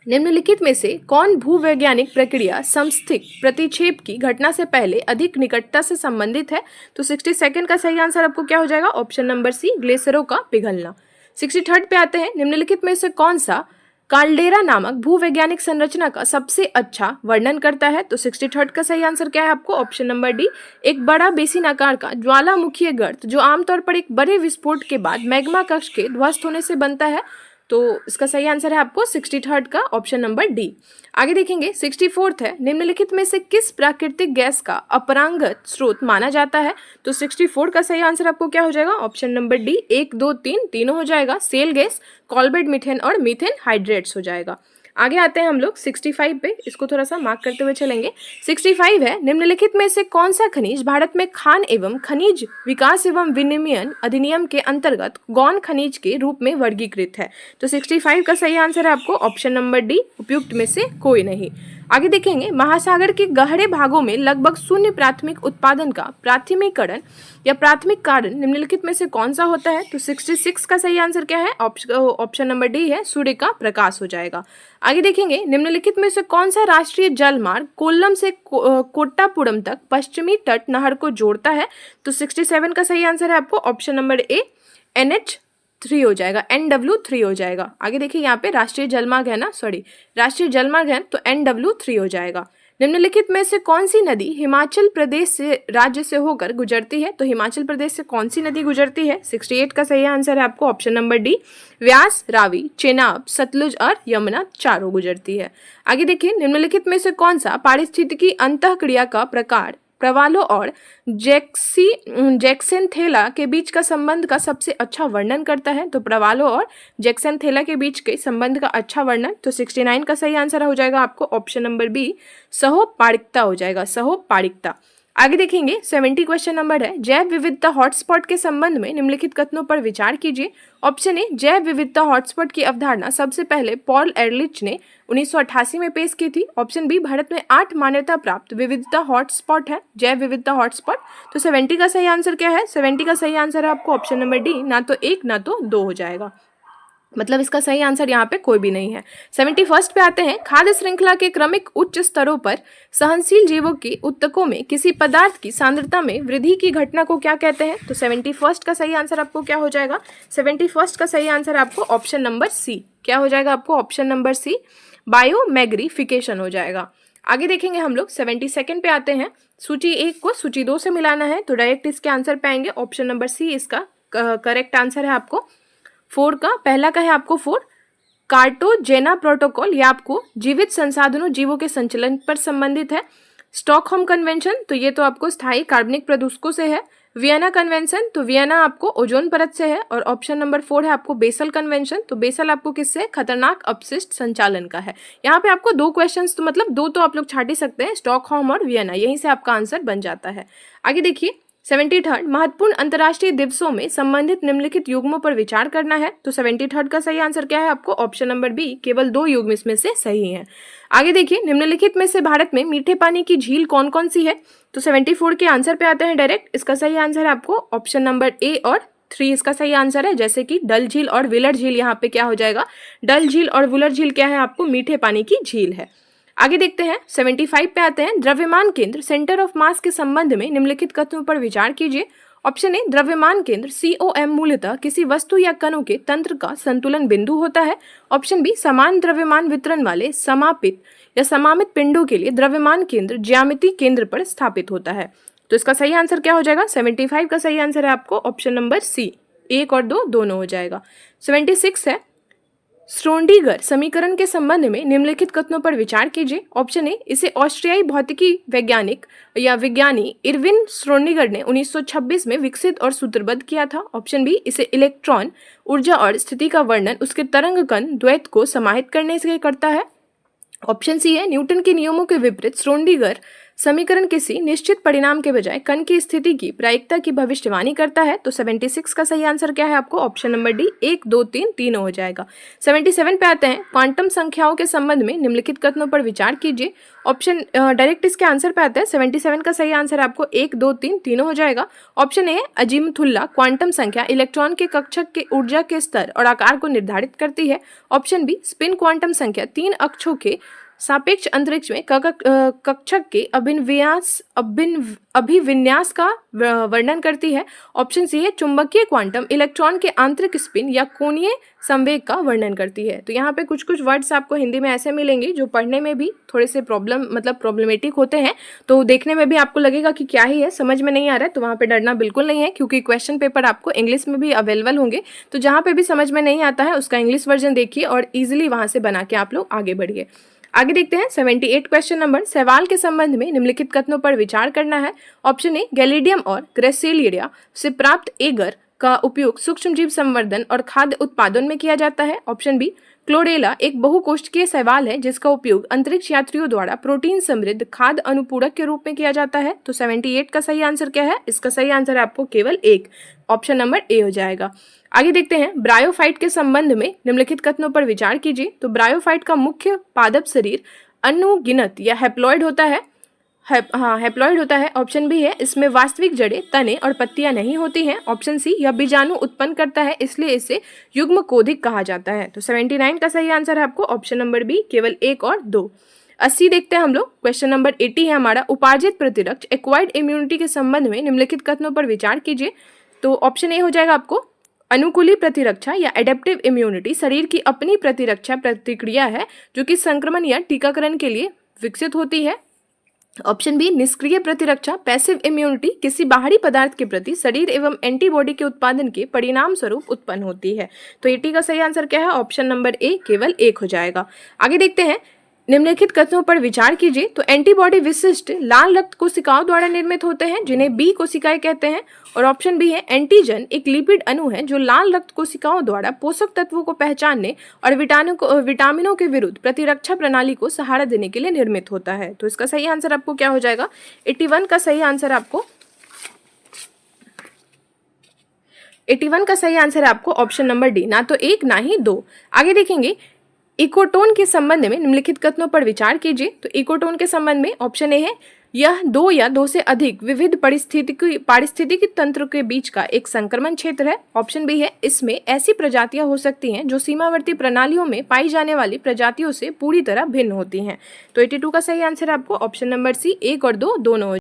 निम्नलिखित में से कौन भूवैज्ञानिक प्रक्रिया समस्थिक प्रतिक्षेप की घटना से पहले अधिक निकटता से संबंधित है? तो 62 का सही आंसर आपको क्या हो जाएगा? ऑप्शन नंबर सी, ग्लेशियरों का पिघलना। 63 पे आते हैं, निम्नलिखित में से कौन सा काल्डेरा नामक भूवैज्ञानिक संरचना का सबसे अच्छा वर्णन करता है? तो 63 का सही आंसर क्या है आपको? ऑप्शन नंबर डी, एक बड़ा बेसिन आकार का ज्वालामुखीय गर्त जो आमतौर पर एक बड़े विस्फोट के बाद मैग्मा कक्ष के ध्वस्त होने से बनता है। तो इसका सही आंसर है आपको 63 का ऑप्शन नंबर डी। आगे देखेंगे, 64 है, निम्नलिखित में से किस प्राकृतिक गैस का अपरांगत स्रोत माना जाता है? तो 64 का सही आंसर आपको क्या हो जाएगा? ऑप्शन नंबर डी, 1 2 3 तीनों हो जाएगा, सेल गैस, कॉलबेट मीथेन और मीथेन हाइड्रेट्स हो जाएगा। आगे आते हैं हम लोग 65 पे, इसको थोड़ा सा मार्क करते हुए चलेंगे। 65 है, निम्नलिखित में से कौन सा खनिज भारत में खान एवं खनिज विकास एवं विनिमयन अधिनियम के अंतर्गत गौण खनिज के रूप में वर्गीकृत है? तो 65 का सही आंसर है आपको ऑप्शन नंबर डी, उपयुक्त में से कोई नहीं। आगे देखेंगे, महासागर के गहरे भागों में लगभग शून्य प्राथमिक उत्पादन का प्राथमिकरण या प्राथमिक कारण निम्नलिखित में से कौन सा होता है? तो 66 का सही आंसर क्या है? ऑप्शन नंबर डी है, सूर्य का प्रकाश हो जाएगा। आगे देखेंगे, निम्नलिखित में से कौन सा राष्ट्रीय जल मार्ग कोल्लम से कोट्टापुरम तक पश्चिमी तट नहर को जोड़ता है? तो 67 का सही आंसर है आपको ऑप्शन नंबर ए, NH3 हो जाएगा, NW3 हो जाएगा। आगे देखिए, यहाँ पे राष्ट्रीय जलमार्ग है ना, राष्ट्रीय जलमार्ग है तो NW3 हो जाएगा। निम्नलिखित में से कौन सी नदी हिमाचल प्रदेश से राज्य से होकर गुजरती है? तो हिमाचल प्रदेश से कौन सी नदी गुजरती है? 68 का सही आंसर है आपको ऑप्शन नंबर डी, व्यास, रावी, चेनाब, सतलुज और यमुना चारों गुजरती है। आगे देखिए, निम्नलिखित में से कौन सा पारिस्थितिकी अंतःक्रिया का प्रकार प्रवालों और जैक्सेंथेला के बीच का संबंध का सबसे अच्छा वर्णन करता है? तो प्रवालों और जैक्सेंथेला के बीच के संबंध का अच्छा वर्णन, तो 69 का सही आंसर हो जाएगा आपको ऑप्शन नंबर बी, सहोपाड़िकता हो जाएगा, सहोपाड़िकता। आगे देखेंगे, 70 क्वेश्चन नंबर है, जैव विविधता हॉटस्पॉट के संबंध में निम्नलिखित कथनों पर विचार कीजिए। ऑप्शन ए, जैव विविधता हॉटस्पॉट की अवधारणा सबसे पहले पॉल एरलिच ने 1988 में पेश की थी। ऑप्शन बी, भारत में 8 मान्यता प्राप्त विविधता हॉटस्पॉट है, जैव विविधता हॉटस्पॉट। तो 70 का सही आंसर क्या है? 70 का सही आंसर है आपको ऑप्शन नंबर डी, ना तो 1 ना तो 2 हो जाएगा, मतलब इसका सही आंसर यहाँ पे कोई भी नहीं है। 71 पे आते हैं, खाद्य श्रृंखला के क्रमिक उच्च स्तरों पर सहनशील जीवों के उत्तकों में किसी पदार्थ की सांद्रता में वृद्धि की घटना को क्या कहते हैं? तो 71 का सही आंसर आपको क्या हो जाएगा? 71 का सही आंसर आपको ऑप्शन नंबर सी, क्या हो जाएगा आपको ऑप्शन नंबर सी, बायोमैग्निफिकेशन हो जाएगा। आगे देखेंगे हम लोग 72 पे आते हैं, सूची 1 को सूची 2 से मिलाना है, तो डायरेक्ट इसके आंसर पे आएंगे, ऑप्शन नंबर सी इसका करेक्ट आंसर है आपको। 4 का पहला का है आपको 4, कार्टाजेना प्रोटोकॉल, ये आपको जीवित संसाधनों जीवों के संचलन पर संबंधित है। स्टॉकहोम कन्वेंशन, तो ये तो आपको स्थायी कार्बनिक प्रदूषकों से है। वियना कन्वेंशन, तो वियना आपको ओजोन परत से है। और ऑप्शन नंबर 4 है आपको बेसल कन्वेंशन, तो बेसल आपको किससे? खतरनाक अपशिष्ट संचालन का है। यहाँ पे आपको 2 क्वेश्चंस, तो मतलब 2 तो आप लोग छाट ही सकते हैं, स्टॉकहोम और वियना, यहीं से आपका आंसर बन जाता है। आगे देखिए, 73 महत्वपूर्ण अंतर्राष्ट्रीय दिवसों में संबंधित निम्नलिखित युग्मों पर विचार करना है। तो 73 का सही आंसर क्या है आपको? ऑप्शन नंबर बी, केवल 2 युग्म इसमें से सही हैं। आगे देखिए, निम्नलिखित में से भारत में मीठे पानी की झील कौन कौन सी है? तो 74 के आंसर पे आते हैं डायरेक्ट, इसका सही आंसर है आपको ऑप्शन नंबर ए और 3 इसका सही आंसर है, जैसे कि डल झील और विलर झील। यहाँ पे क्या हो जाएगा? डल झील और विलर झील क्या है आपको? मीठे पानी की झील है। आगे देखते हैं 75 पे आते हैं, द्रव्यमान केंद्र सेंटर ऑफ मास के संबंध में निम्नलिखित कथनों पर विचार कीजिए। ऑप्शन ए, द्रव्यमान केंद्र COM मूलतः किसी वस्तु या कणों के तंत्र का संतुलन बिंदु होता है। ऑप्शन बी, समान द्रव्यमान वितरण वाले समापित या समामित पिंडों के लिए द्रव्यमान केंद्र ज्यामितीय केंद्र पर स्थापित होता है। तो इसका सही आंसर क्या हो जाएगा? 75 का सही आंसर है आपको ऑप्शन नंबर सी, 1 और 2 दोनों हो जाएगा। 76 है, श्रोडिंगर समीकरण के संबंध में निम्नलिखित कथनों पर विचार कीजिए। ऑप्शन ए, इसे ऑस्ट्रियाई भौतिकी वैज्ञानिक या विज्ञानी इरविन श्रोडिंगर ने 1926 में विकसित और सूत्रबद्ध किया था। ऑप्शन बी, इसे इलेक्ट्रॉन ऊर्जा और स्थिति का वर्णन उसके तरंग कण द्वैत को समाहित करने से करता है। ऑप्शन सी है, न्यूटन के नियमों के विपरीत श्रोडिंगर समीकरण किसी निश्चित परिणाम के बजाय कण की स्थिति की प्रायिकता की भविष्यवाणी करता है। तो 76 का सही आंसर क्या है आपको? ऑप्शन नंबर डी 1, 2, 3 तीनों हो जाएगा। 77 पे आते हैं, क्वांटम संख्याओं के संबंध में निम्नलिखित कथनों पर विचार कीजिए। ऑप्शन डायरेक्ट इसके आंसर पे आता है। 77 का सही आंसर आपको 1, 2, 3 तीनों हो जाएगा। ऑप्शन ए अजीमुथुल्ला क्वांटम संख्या इलेक्ट्रॉन के कक्षक के ऊर्जा के स्तर और आकार को निर्धारित करती है। ऑप्शन बी स्पिन क्वांटम संख्या 3 अक्षों के सापेक्ष अंतरिक्ष में कक्षक के अभिविन्यास का वर्णन करती है। ऑप्शन सी है चुंबकीय क्वांटम इलेक्ट्रॉन के आंतरिक स्पिन या कोणीय संवेग का वर्णन करती है। तो यहाँ पे कुछ कुछ वर्ड्स आपको हिंदी में ऐसे मिलेंगे जो पढ़ने में भी थोड़े से प्रॉब्लमेटिक होते हैं, तो देखने में भी आपको लगेगा कि क्या ही है, समझ में नहीं आ रहा है। तो वहाँ पे डरना बिल्कुल नहीं है, क्योंकि क्वेश्चन पेपर आपको इंग्लिश में भी अवेलेबल होंगे। तो जहाँ पे भी समझ में नहीं आता है उसका इंग्लिश वर्जन देखिए और ईजिली वहाँ से बना के आप लोग आगे बढ़िए। आगे देखते हैं 78 क्वेश्चन नंबर। सवाल के संबंध में निम्नलिखित कथनों पर विचार करना है। ऑप्शन ए गैलिडियम और ग्रेसिलिया से प्राप्त एगर का उपयोग सूक्ष्मजीव संवर्धन और खाद्य उत्पादन में किया जाता है। ऑप्शन बी क्लोरेला एक बहुकोष्ठकीय शैवाल है जिसका उपयोग अंतरिक्ष यात्रियों द्वारा प्रोटीन समृद्ध खाद्य अनुपूरक के रूप में किया जाता है। तो 78 का सही आंसर क्या है? इसका सही आंसर आपको केवल एक, ऑप्शन नंबर ए हो जाएगा। आगे देखते हैं ब्रायोफाइट के संबंध में निम्नलिखित कथनों पर विचार कीजिए। तो ब्रायोफाइट का मुख्य पादप शरीर अनुगिनत या हैप्लॉइड होता है। हैप्लॉइड होता है। ऑप्शन बी है इसमें वास्तविक जड़ें, तने और पत्तियां नहीं होती हैं। ऑप्शन सी यह बीजाणु उत्पन्न करता है इसलिए इसे युग्मकोधिक कहा जाता है। तो 79 का सही आंसर है आपको ऑप्शन नंबर बी केवल 1 और 2। 80 देखते हैं हम लोग। क्वेश्चन नंबर 80 है हमारा उपार्जित प्रतिरक्षा एक्वायर्ड इम्यूनिटी के संबंध में निम्नलिखित कथनों पर विचार कीजिए। तो ऑप्शन ए हो जाएगा आपको अनुकूली प्रतिरक्षा या एडेप्टिव इम्यूनिटी शरीर की अपनी प्रतिरक्षा प्रतिक्रिया है जो कि संक्रमण या टीकाकरण के लिए विकसित होती है। ऑप्शन बी निष्क्रिय प्रतिरक्षा पैसिव इम्यूनिटी किसी बाहरी पदार्थ के प्रति शरीर एवं एंटीबॉडी के उत्पादन के परिणाम स्वरूप उत्पन्न होती है। तो 80 का सही आंसर क्या है? ऑप्शन नंबर ए केवल 1 हो जाएगा। आगे देखते हैं निम्नलिखित कथनों पर विचार कीजिए। तो एंटीबॉडी विशिष्ट लाल रक्त कोशिकाओं द्वारा निर्मित होते हैं जिन्हें बी कोशिकाएं कहते हैं। और ऑप्शन बी है एंटीजन एक लिपिड अणु है जो लाल रक्त कोशिकाओं द्वारा पोषक तत्वों को पहचानने और विटामिनों के विरुद्ध प्रतिरक्षा प्रणाली को सहारा देने के लिए निर्मित होता है। तो इसका सही आंसर आपको क्या हो जाएगा? 81 का सही आंसर आपको 81 का सही आंसर है आपको ऑप्शन नंबर डी, ना तो 1 ना ही 2। आगे देखेंगे इकोटोन के संबंध में निम्नलिखित कथनों पर विचार कीजिए। तो इकोटोन के संबंध में ऑप्शन ए है यह 2 या 2 से अधिक विविध पारिस्थितिकी तंत्र के बीच का एक संक्रमण क्षेत्र है। ऑप्शन बी है इसमें ऐसी प्रजातियां हो सकती हैं जो सीमावर्ती प्रणालियों में पाई जाने वाली प्रजातियों से पूरी तरह भिन्न होती हैं। तो 82 का सही आंसर आपको ऑप्शन नंबर सी 1 और 2 दोनों।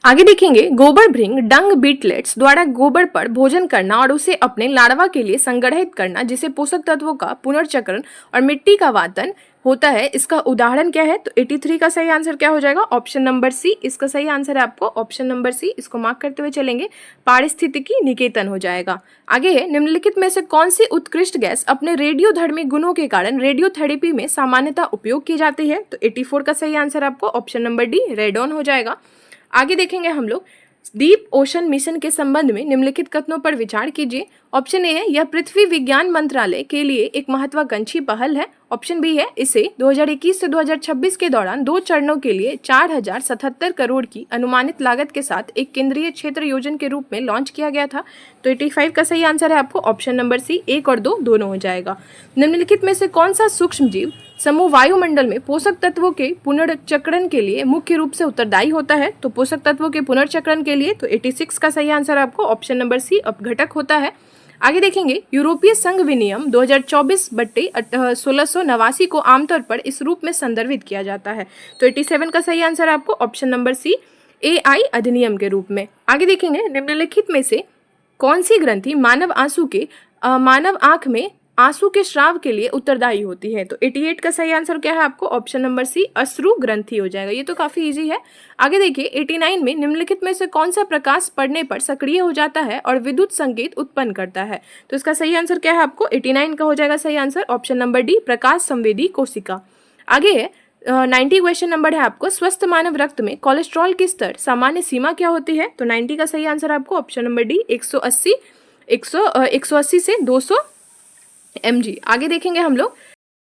आगे देखेंगे गोबर भृंग डंग बीटलेट्स द्वारा गोबर पर भोजन करना और उसे अपने लार्वा के लिए संग्रहित करना जिसे पोषक तत्वों का पुनर्चक्रण और मिट्टी का वातन होता है, इसका उदाहरण क्या है? तो 83 का सही आंसर क्या हो जाएगा? Option number C. इसका सही आंसर है आपको ऑप्शन नंबर सी। इसको मार्क करते हुए चलेंगे, पारिस्थितिकी निकेतन हो जाएगा। आगे है निम्नलिखित में से कौन सी उत्कृष्ट गैस अपने रेडियोधर्मी गुणों के कारण रेडियोथेरेपी में सामान्यतः उपयोग की जाती है? तो 84 का सही आंसर आपको ऑप्शन नंबर डी रेडॉन हो जाएगा। आगे देखेंगे हम लोग डीप ओशन मिशन के संबंध में निम्नलिखित कथनों पर विचार कीजिए। ऑप्शन ए है यह पृथ्वी विज्ञान मंत्रालय के लिए एक महत्वाकांक्षी पहल है। ऑप्शन बी है इसे 2021 से 2026 के दौरान 2 चरणों के लिए 4077 करोड़ की अनुमानित लागत के साथ एक केंद्रीय क्षेत्र योजना के रूप में लॉन्च किया गया था। तो 85 का सही आंसर है आपको ऑप्शन नंबर सी 1 और 2 दोनों हो जाएगा। निम्नलिखित में से कौन सा सूक्ष्म जीव समूह वायुमंडल में पोषक तत्वों के पुनर्चक्रण के लिए मुख्य रूप से उत्तरदायी होता है? तो पोषक तत्वों के पुनर्चक्रण के लिए तो 86 का सही आंसर आपको ऑप्शन नंबर सी अपघटक होता है। आगे देखेंगे यूरोपीय संघ विनियम 2024/1689 को आमतौर पर इस रूप में संदर्भित किया जाता है। तो 87 का सही आंसर आपको ऑप्शन नंबर सी AI अधिनियम के रूप में। आगे देखेंगे निम्नलिखित में से कौन सी ग्रंथि मानव आंख में आंसू के स्राव के लिए उत्तरदायी होती है? तो 88 का सही आंसर क्या है आपको ऑप्शन नंबर सी अश्रु ग्रंथि हो जाएगा। ये तो काफी इजी है। आगे देखिए 89 में निम्नलिखित में से कौन सा प्रकाश पड़ने पर सक्रिय हो जाता है और विद्युत संकेत उत्पन्न करता है? तो इसका सही आंसर क्या है आपको 89 का हो जाएगा सही आंसर ऑप्शन नंबर डी प्रकाश संवेदी कोशिका। आगे है 90 क्वेश्चन नंबर है आपको स्वस्थ मानव रक्त में कोलेस्ट्रॉल की स्तर सामान्य सीमा क्या होती है? तो 90 का सही आंसर आपको ऑप्शन नंबर डी 180 से 200 mg। आगे देखेंगे हम लोग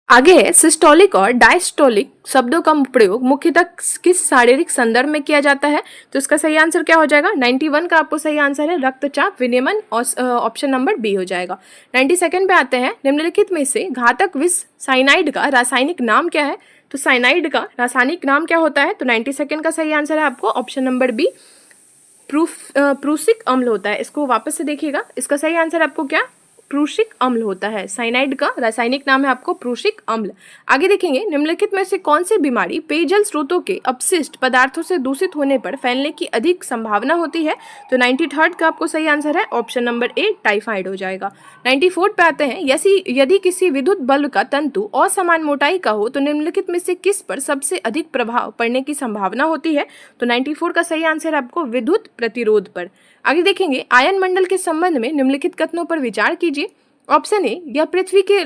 आगे है सिस्टोलिक और डायस्टोलिक शब्दों का प्रयोग मुख्यतः किस शारीरिक संदर्भ में किया जाता है? तो इसका सही आंसर क्या हो जाएगा? 91 का आपको सही आंसर है रक्तचाप विनियमन और ऑप्शन नंबर बी हो जाएगा। 92 पे आते हैं, निम्नलिखित में से घातक विष साइनाइड का रासायनिक नाम क्या है? तो साइनाइड का रासायनिक नाम क्या होता है? तो 92 का सही आंसर है आपको ऑप्शन नंबर बी प्रूसिक अम्ल होता है। इसको वापस से देखिएगा, इसका सही आंसर आपको क्या? प्रूसिक अम्ल होता है। साइनाइड का रासायनिक नाम है आपको प्रूसिक अम्ल। आगे देखेंगे, निम्नलिखित में से कौन सी बीमारी पेयजल स्रोतों के अपशिष्ट पदार्थों से दूषित होने पर फैलने की अधिक संभावना होती है? तो 93 का आपको सही आंसर है ऑप्शन नंबर ए टाइफाइड हो जाएगा। 94 पे आते हैं, यदि किसी विद्युत बल्ब का तंतु असमान मोटाई का हो तो निम्नलिखित में से किस पर सबसे अधिक प्रभाव पड़ने की संभावना होती है? तो 94 का सही आंसर आपको विद्युत प्रतिरोध पर। आगे देखेंगे, आयन मंडल के संबंध में निम्नलिखित कथनों पर विचार कीजिए। ऑप्शन ए, यह पृथ्वी के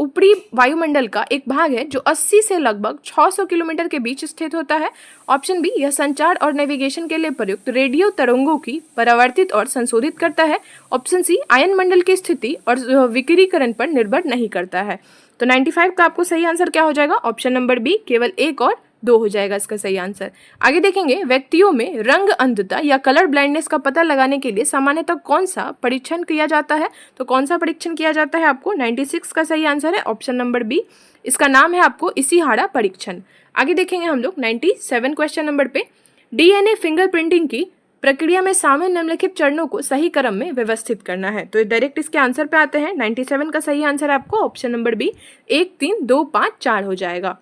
ऊपरी वायुमंडल का एक भाग है जो 80 से लगभग 600 किलोमीटर के बीच स्थित होता है। ऑप्शन बी, यह संचार और नेविगेशन के लिए प्रयुक्त रेडियो तरंगों की परावर्तित और संशोधित करता है। ऑप्शन सी, आयन मंडल की स्थिति और विकिरीकरण पर निर्भर नहीं करता है। तो 95 का आपको सही आंसर क्या हो जाएगा? ऑप्शन नंबर बी केवल 1 और 2 हो जाएगा इसका सही आंसर। आगे देखेंगे, व्यक्तियों में रंग अंधता या कलर ब्लाइंडनेस का पता लगाने के लिए सामान्यतः कौन सा परीक्षण किया जाता है? तो कौन सा परीक्षण किया जाता है आपको? 96 का सही आंसर है ऑप्शन नंबर बी, इसका नाम है आपको इशिहारा परीक्षण। आगे देखेंगे हम लोग 97 क्वेश्चन नंबर पे, डीएनए फिंगरप्रिंटिंग की प्रक्रिया में शामिल निम्नलिखित चरणों को सही क्रम में व्यवस्थित करना है। तो डायरेक्ट इसके आंसर पे आते हैं। 97 का सही आंसर आपको ऑप्शन नंबर बी 1, 3, 2, 5, 4 हो जाएगा।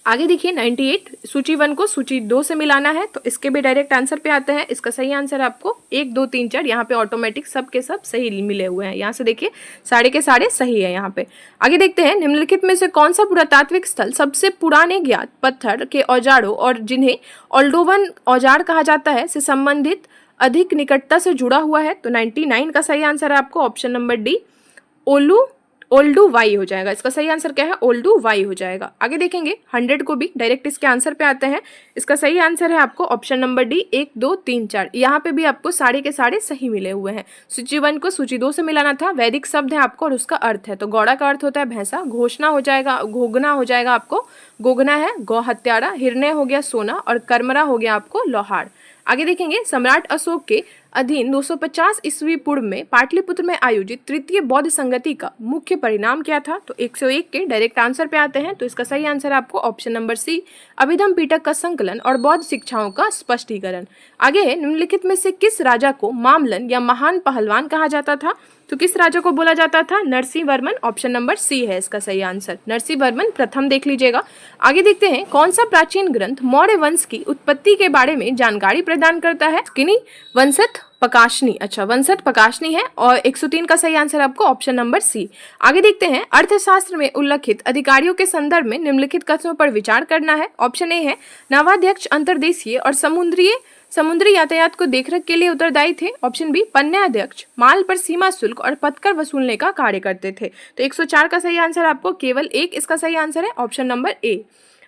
आगे देखिए 98, सूची 1 को सूची 2 से मिलाना है, तो इसके भी डायरेक्ट आंसर पे आते हैं। इसका सही आंसर आपको 1, 2, 3, 4, यहाँ पे ऑटोमेटिक सब के सब सही मिले हुए हैं। यहाँ से देखिए सारे के सारे सही है यहाँ पे। आगे देखते हैं, निम्नलिखित में से कौन सा पुरातात्विक स्थल सबसे पुराने ज्ञात पत्थर के औजारों और जिन्हें ओल्डोवन औजार कहा जाता है से संबंधित अधिक निकटता से जुड़ा हुआ है? तो 99 का सही आंसर है आपको ऑप्शन नंबर डी ओल्डू वाई हो जाएगा। इसका सही आंसर क्या है? ओल्डू वाई हो जाएगा। आगे देखेंगे 100 को भी डायरेक्ट इसके आंसर पे आते हैं। इसका सही आंसर है आपको ऑप्शन नंबर डी 1, 2, 3, 4। यहाँ पे भी आपको सारे के सारे सही मिले हुए हैं। सूची 1 को सूची 2 से मिलाना था। वैदिक शब्द है आपको और उसका अर्थ है, तो गौड़ा का अर्थ होता है भैंसा, घोषणा हो जाएगा, घोगना हो जाएगा आपको, गोगना है गौ हत्यारा, हिरण्य हो गया सोना और कर्मरा हो गया आपको लोहार। आगे देखेंगे, सम्राट अशोक के अधीन 250 ईस्वी पूर्व में पाटलिपुत्र में आयोजित तृतीय बौद्ध संगति का मुख्य परिणाम क्या था? तो 101 के डायरेक्ट आंसर पे आते हैं। तो इसका सही आंसर आपको ऑप्शन नंबर सी अभिधम पिटक का संकलन और बौद्ध शिक्षाओं का स्पष्टीकरण। आगे है, निम्नलिखित में से किस राजा को मामलन या महान पहलवान कहा जाता था? तो किस राजा को बोला जाता था? Narasimha Varman. Option number C है इसका सही आंसर, नरसिंह वर्मन प्रथम देख लीजिएगा। आगे देखते हैं, कौन सा प्राचीन ग्रंथ मौर्य वंश की उत्पत्ति के बारे में जानकारी प्रदान करता है? किन्हीं वंशत प्रकाशनी, अच्छा वंशत प्रकाशनी है और 103 का सही आंसर आपको ऑप्शन नंबर सी। आगे देखते हैं, अर्थशास्त्र में उल्लिखित अधिकारियों के संदर्भ में निम्नलिखित कथनों पर विचार करना है। ऑप्शन ए है, नवाध्यक्ष अंतर्देशीय और समुद्री यातायात को देखरेख के लिए उत्तरदायी थे। ऑप्शन बी, पन्याध्यक्ष माल पर सीमा शुल्क और पथकर वसूलने का कार्य करते थे। तो 104 का सही आंसर आपको केवल 1 इसका सही आंसर है ऑप्शन नंबर ए।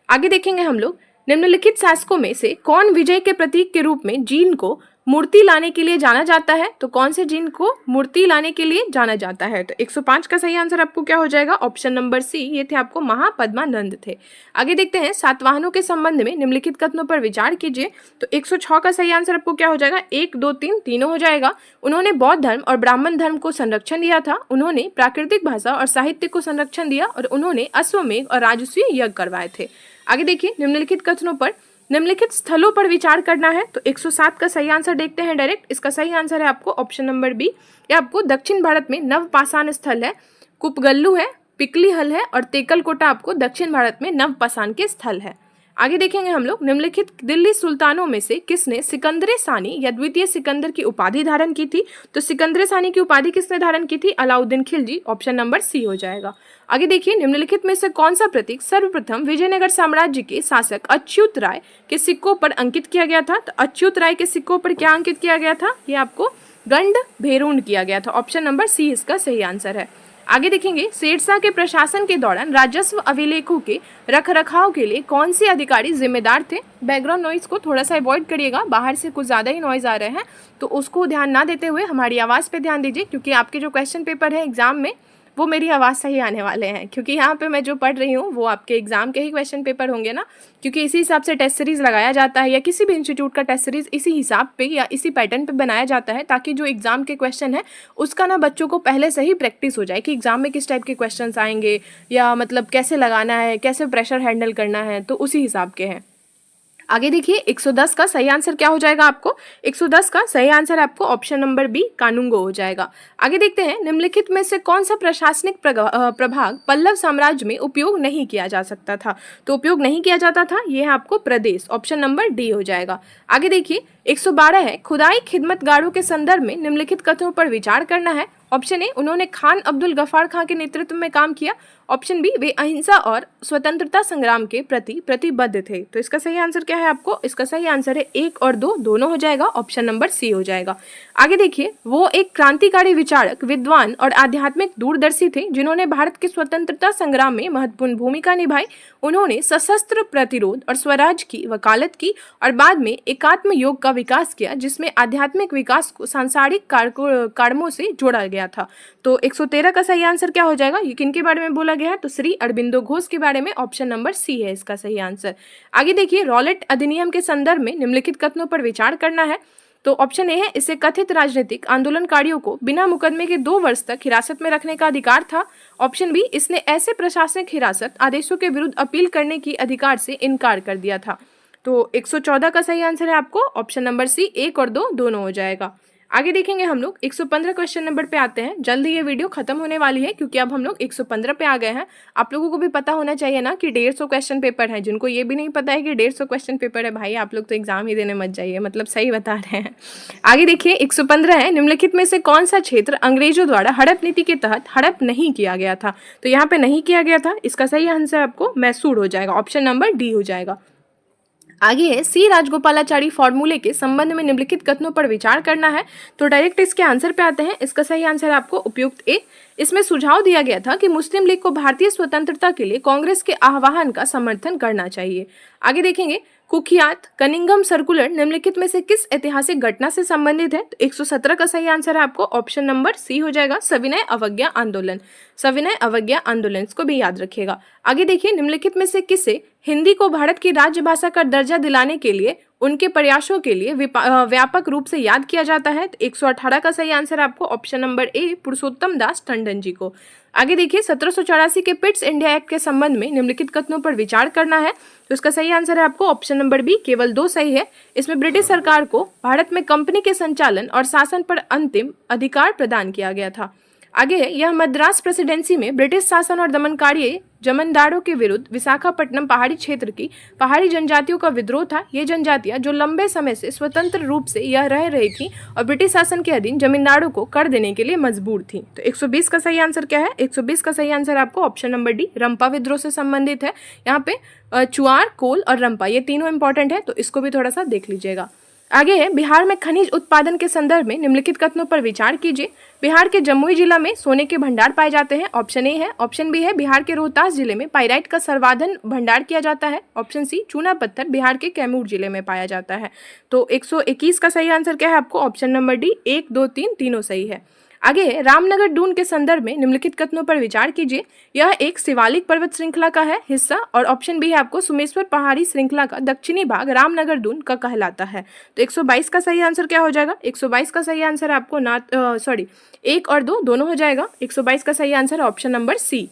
आगे देखेंगे हम लोग, निम्नलिखित शासकों में से कौन विजय के प्रतीक के रूप में जीन को मूर्ति लाने के लिए जाना जाता है? तो कौन से जीन को मूर्ति लाने के लिए जाना जाता है? तो 105 का सही आंसर आपको क्या हो जाएगा? ऑप्शन नंबर सी, ये थे आपको महापद्मानंद थे। आगे देखते हैं, सातवाहनों के संबंध में निम्नलिखित कथनों पर विचार कीजिए। तो 106 का सही आंसर आपको क्या हो जाएगा? 1, 2, 3 तीनों हो जाएगा। उन्होंने बौद्ध धर्म और ब्राह्मण धर्म को संरक्षण दिया था, उन्होंने प्राकृतिक भाषा और साहित्य को संरक्षण दिया और उन्होंने अश्वमेध और राजसूय यज्ञ करवाए थे। आगे देखिए, निम्नलिखित कथनों पर निम्नलिखित स्थलों पर विचार करना है। तो 107 का सही आंसर देखते हैं डायरेक्ट। इसका सही आंसर है आपको ऑप्शन नंबर बी, ये आपको दक्षिण भारत में नवपाषाण स्थल है, कुपगल्लू है, पिकलीहल है और तेकलकोटा आपको दक्षिण भारत में नवपाषाण के स्थल है। आगे देखेंगे हम लोग, निम्नलिखित दिल्ली सुल्तानों में से किसने सिकंदर सानी या द्वितीय सिकंदर की उपाधि धारण की थी? तो सिकंदर सानी की उपाधि किसने धारण की थी? Alauddin Khilji. Option number C हो जाएगा। आगे देखिए, निम्नलिखित में से कौन सा प्रतीक सर्वप्रथम विजयनगर साम्राज्य के शासक अच्युत राय के सिक्कों पर अंकित किया गया था? तो अच्युत राय के सिक्कों पर क्या अंकित किया गया था? ये आपको गंड भेरुंड किया गया था। ऑप्शन नंबर सी इसका सही आंसर है। आगे देखेंगे, शेरशाह के प्रशासन के दौरान राजस्व अभिलेखों के रखरखाव के लिए कौन से अधिकारी जिम्मेदार थे? बैकग्राउंड नॉइज को थोड़ा सा अवॉइड करिएगा, बाहर से कुछ ज़्यादा ही नॉइज आ रहे हैं, तो उसको ध्यान ना देते हुए हमारी आवाज़ पे ध्यान दीजिए, क्योंकि आपके जो क्वेश्चन पेपर है एग्जाम में वो मेरी आवाज़ से ही आने वाले हैं, क्योंकि यहाँ पे मैं जो पढ़ रही हूँ वो आपके एग्ज़ाम के ही क्वेश्चन पेपर होंगे ना, क्योंकि इसी हिसाब से टेस्ट सीरीज़ लगाया जाता है, या किसी भी इंस्टीट्यूट का टेस्ट सीरीज़ इसी हिसाब पे या इसी पैटर्न पे बनाया जाता है, ताकि जो एग्ज़ाम के क्वेश्चन है उसका ना बच्चों को पहले से ही प्रैक्टिस हो जाए कि एग्ज़ाम में किस टाइप के क्वेश्चन आएंगे, या मतलब कैसे लगाना है, कैसे प्रेशर हैंडल करना है, तो उसी हिसाब के हैं। आगे देखिए 110 का सही आंसर क्या हो जाएगा आपको? 110 का सही आंसर आपको ऑप्शन नंबर बी कानूंगो हो जाएगा। आगे देखते हैं, निम्नलिखित में से कौन सा प्रशासनिक प्रभाग पल्लव साम्राज्य में उपयोग नहीं किया जा सकता था? तो उपयोग नहीं किया जाता था, ये है आपको प्रदेश, ऑप्शन नंबर डी हो जाएगा। आगे देखिए 112 है, खुदाई खिदमतगारों के संदर्भ में निम्नलिखित कथनों पर विचार करना है। ऑप्शन ए, उन्होंने खान अब्दुल गफ्फार खां के नेतृत्व में काम किया। ऑप्शन बी, वे अहिंसा और स्वतंत्रता संग्राम के प्रति प्रतिबद्ध थे। तो इसका सही आंसर क्या है आपको? इसका सही आंसर है 1 और 2 दोनों हो जाएगा, ऑप्शन नंबर सी हो जाएगा। आगे देखिए, वो एक क्रांतिकारी विचारक, विद्वान और आध्यात्मिक दूरदर्शी थे जिन्होंने भारत के स्वतंत्रता संग्राम में महत्वपूर्ण भूमिका निभाई। उन्होंने सशस्त्र प्रतिरोध और स्वराज की वकालत की और बाद में एकात्म योग का विकास किया, जिसमें आध्यात्मिक विकास को सांसारिक कारकों से जोड़ा गया था। तो 113 का सही आंसर क्या हो जाएगा? ये किनके बारे में बोला गया है? तो श्री अरबिंदो घोष के बारे में, ऑप्शन नंबर सी है इसका सही आंसर। आगे देखिए, रॉलेट अधिनियम के संदर्भ में निम्नलिखित कथनों पर विचार करना है। तो ऑप्शन ए है, इससे कथित राजनीतिक आंदोलनकारियों को बिना मुकदमे के 2 वर्ष तक हिरासत में रखने का अधिकार था। ऑप्शन बी, इसने ऐसे प्रशासनिक हिरासत आदेशों के विरुद्ध अपील करने की अधिकार से इनकार कर दिया था। तो 114 का सही आंसर है आपको ऑप्शन नंबर सी, 1 और 2 दोनों हो जाएगा। आगे देखेंगे हम लोग 115 क्वेश्चन नंबर पे आते हैं। जल्दी ये वीडियो खत्म होने वाली है, क्योंकि अब हम लोग 115 पे आ गए हैं। आप लोगों को भी पता होना चाहिए ना कि 150 क्वेश्चन पेपर है। जिनको ये भी नहीं पता है कि 150 क्वेश्चन पेपर है, भाई आप लोग तो एग्जाम ही देने मत जाइए, मतलब सही बता रहे हैं। आगे देखिए 115 है, निम्नलिखित में से कौन सा क्षेत्र अंग्रेजों द्वारा हड़प नीति के तहत हड़प नहीं किया गया था? तो यहाँ पे नहीं किया गया था, इसका सही आंसर आपको मैसूर हो जाएगा, ऑप्शन नंबर डी हो जाएगा। आगे है, सी राजगोपालाचारी फॉर्मूले के संबंध में निम्नलिखित कथनों पर विचार करना है। तो डायरेक्ट इसके आंसर पे आते हैं। इसका सही आंसर आपको उपयुक्त ए। इसमें सुझाव दिया गया था कि मुस्लिम लीग को भारतीय स्वतंत्रता के लिए कांग्रेस के आह्वान का समर्थन करना चाहिए। आगे देखेंगे, कुख्यात कनिंघम सर्कुलर निम्नलिखित में से किस ऐतिहासिक घटना से संबंधित है? तो 117 का सही आंसर है आपको ऑप्शन नंबर सी हो जाएगा, सविनय अवज्ञा आंदोलन। सविनय अवज्ञा आंदोलन, इसको भी याद रखिएगा। आगे देखिए, निम्नलिखित में से किसे हिंदी को भारत की राज्यभाषा का दर्जा दिलाने के लिए उनके प्रयासों के लिए व्यापक रूप से याद किया जाता है? तो 118 का सही आंसर आपको ऑप्शन नंबर ए, पुरुषोत्तम दास टंडन जी को। आगे देखिए, 1784 के पिट्स इंडिया एक्ट के संबंध में निम्नलिखित कथनों पर विचार करना है। तो इसका सही आंसर है आपको ऑप्शन नंबर बी, केवल 2 सही है। इसमें ब्रिटिश सरकार को भारत में कंपनी के संचालन और शासन पर अंतिम अधिकार प्रदान किया गया था। आगे है, यह मद्रास प्रेसिडेंसी में ब्रिटिश शासन और दमनकारी जमींदारों के विरुद्ध विशाखापट्टनम पहाड़ी क्षेत्र की पहाड़ी जनजातियों का विद्रोह था। ये जनजातियां जो लंबे समय से स्वतंत्र रूप से यह रह रही थी और ब्रिटिश शासन के अधीन जमींदारों को कर देने के लिए मजबूर थी। तो 120 का सही आंसर क्या है? 120 का सही आंसर आपको ऑप्शन नंबर डी, रंपा विद्रोह से संबंधित है। यहाँ पे चुआर, कोल और रंपा ये तीनों इंपॉर्टेंट है, तो इसको भी थोड़ा सा देख लीजिएगा। आगे है, बिहार में खनिज उत्पादन के संदर्भ में निम्नलिखित कथनों पर विचार कीजिए। बिहार के जमुई जिला में सोने के भंडार पाए जाते हैं, ऑप्शन ए है। ऑप्शन बी है, बिहार के रोहतास जिले में पाइराइट का सर्वाधन भंडार किया जाता है। ऑप्शन सी, चूना पत्थर बिहार के कैमूर जिले में पाया जाता है। तो 121 का सही आंसर क्या है आपको? ऑप्शन नंबर डी, 1, 2, 3 तीनों सही है। आगे है, रामनगर दून के संदर्भ में निम्नलिखित कथनों पर विचार कीजिए। यह एक शिवालिक पर्वत श्रृंखला का है हिस्सा, और ऑप्शन बी है आपको सुमेश्वर पहाड़ी श्रृंखला का दक्षिणी भाग रामनगर दून का कहलाता है। तो 122 का सही आंसर क्या हो जाएगा? 122 का सही आंसर आपको 1 और 2 दोनों हो जाएगा। 122 का सही आंसर ऑप्शन नंबर सी।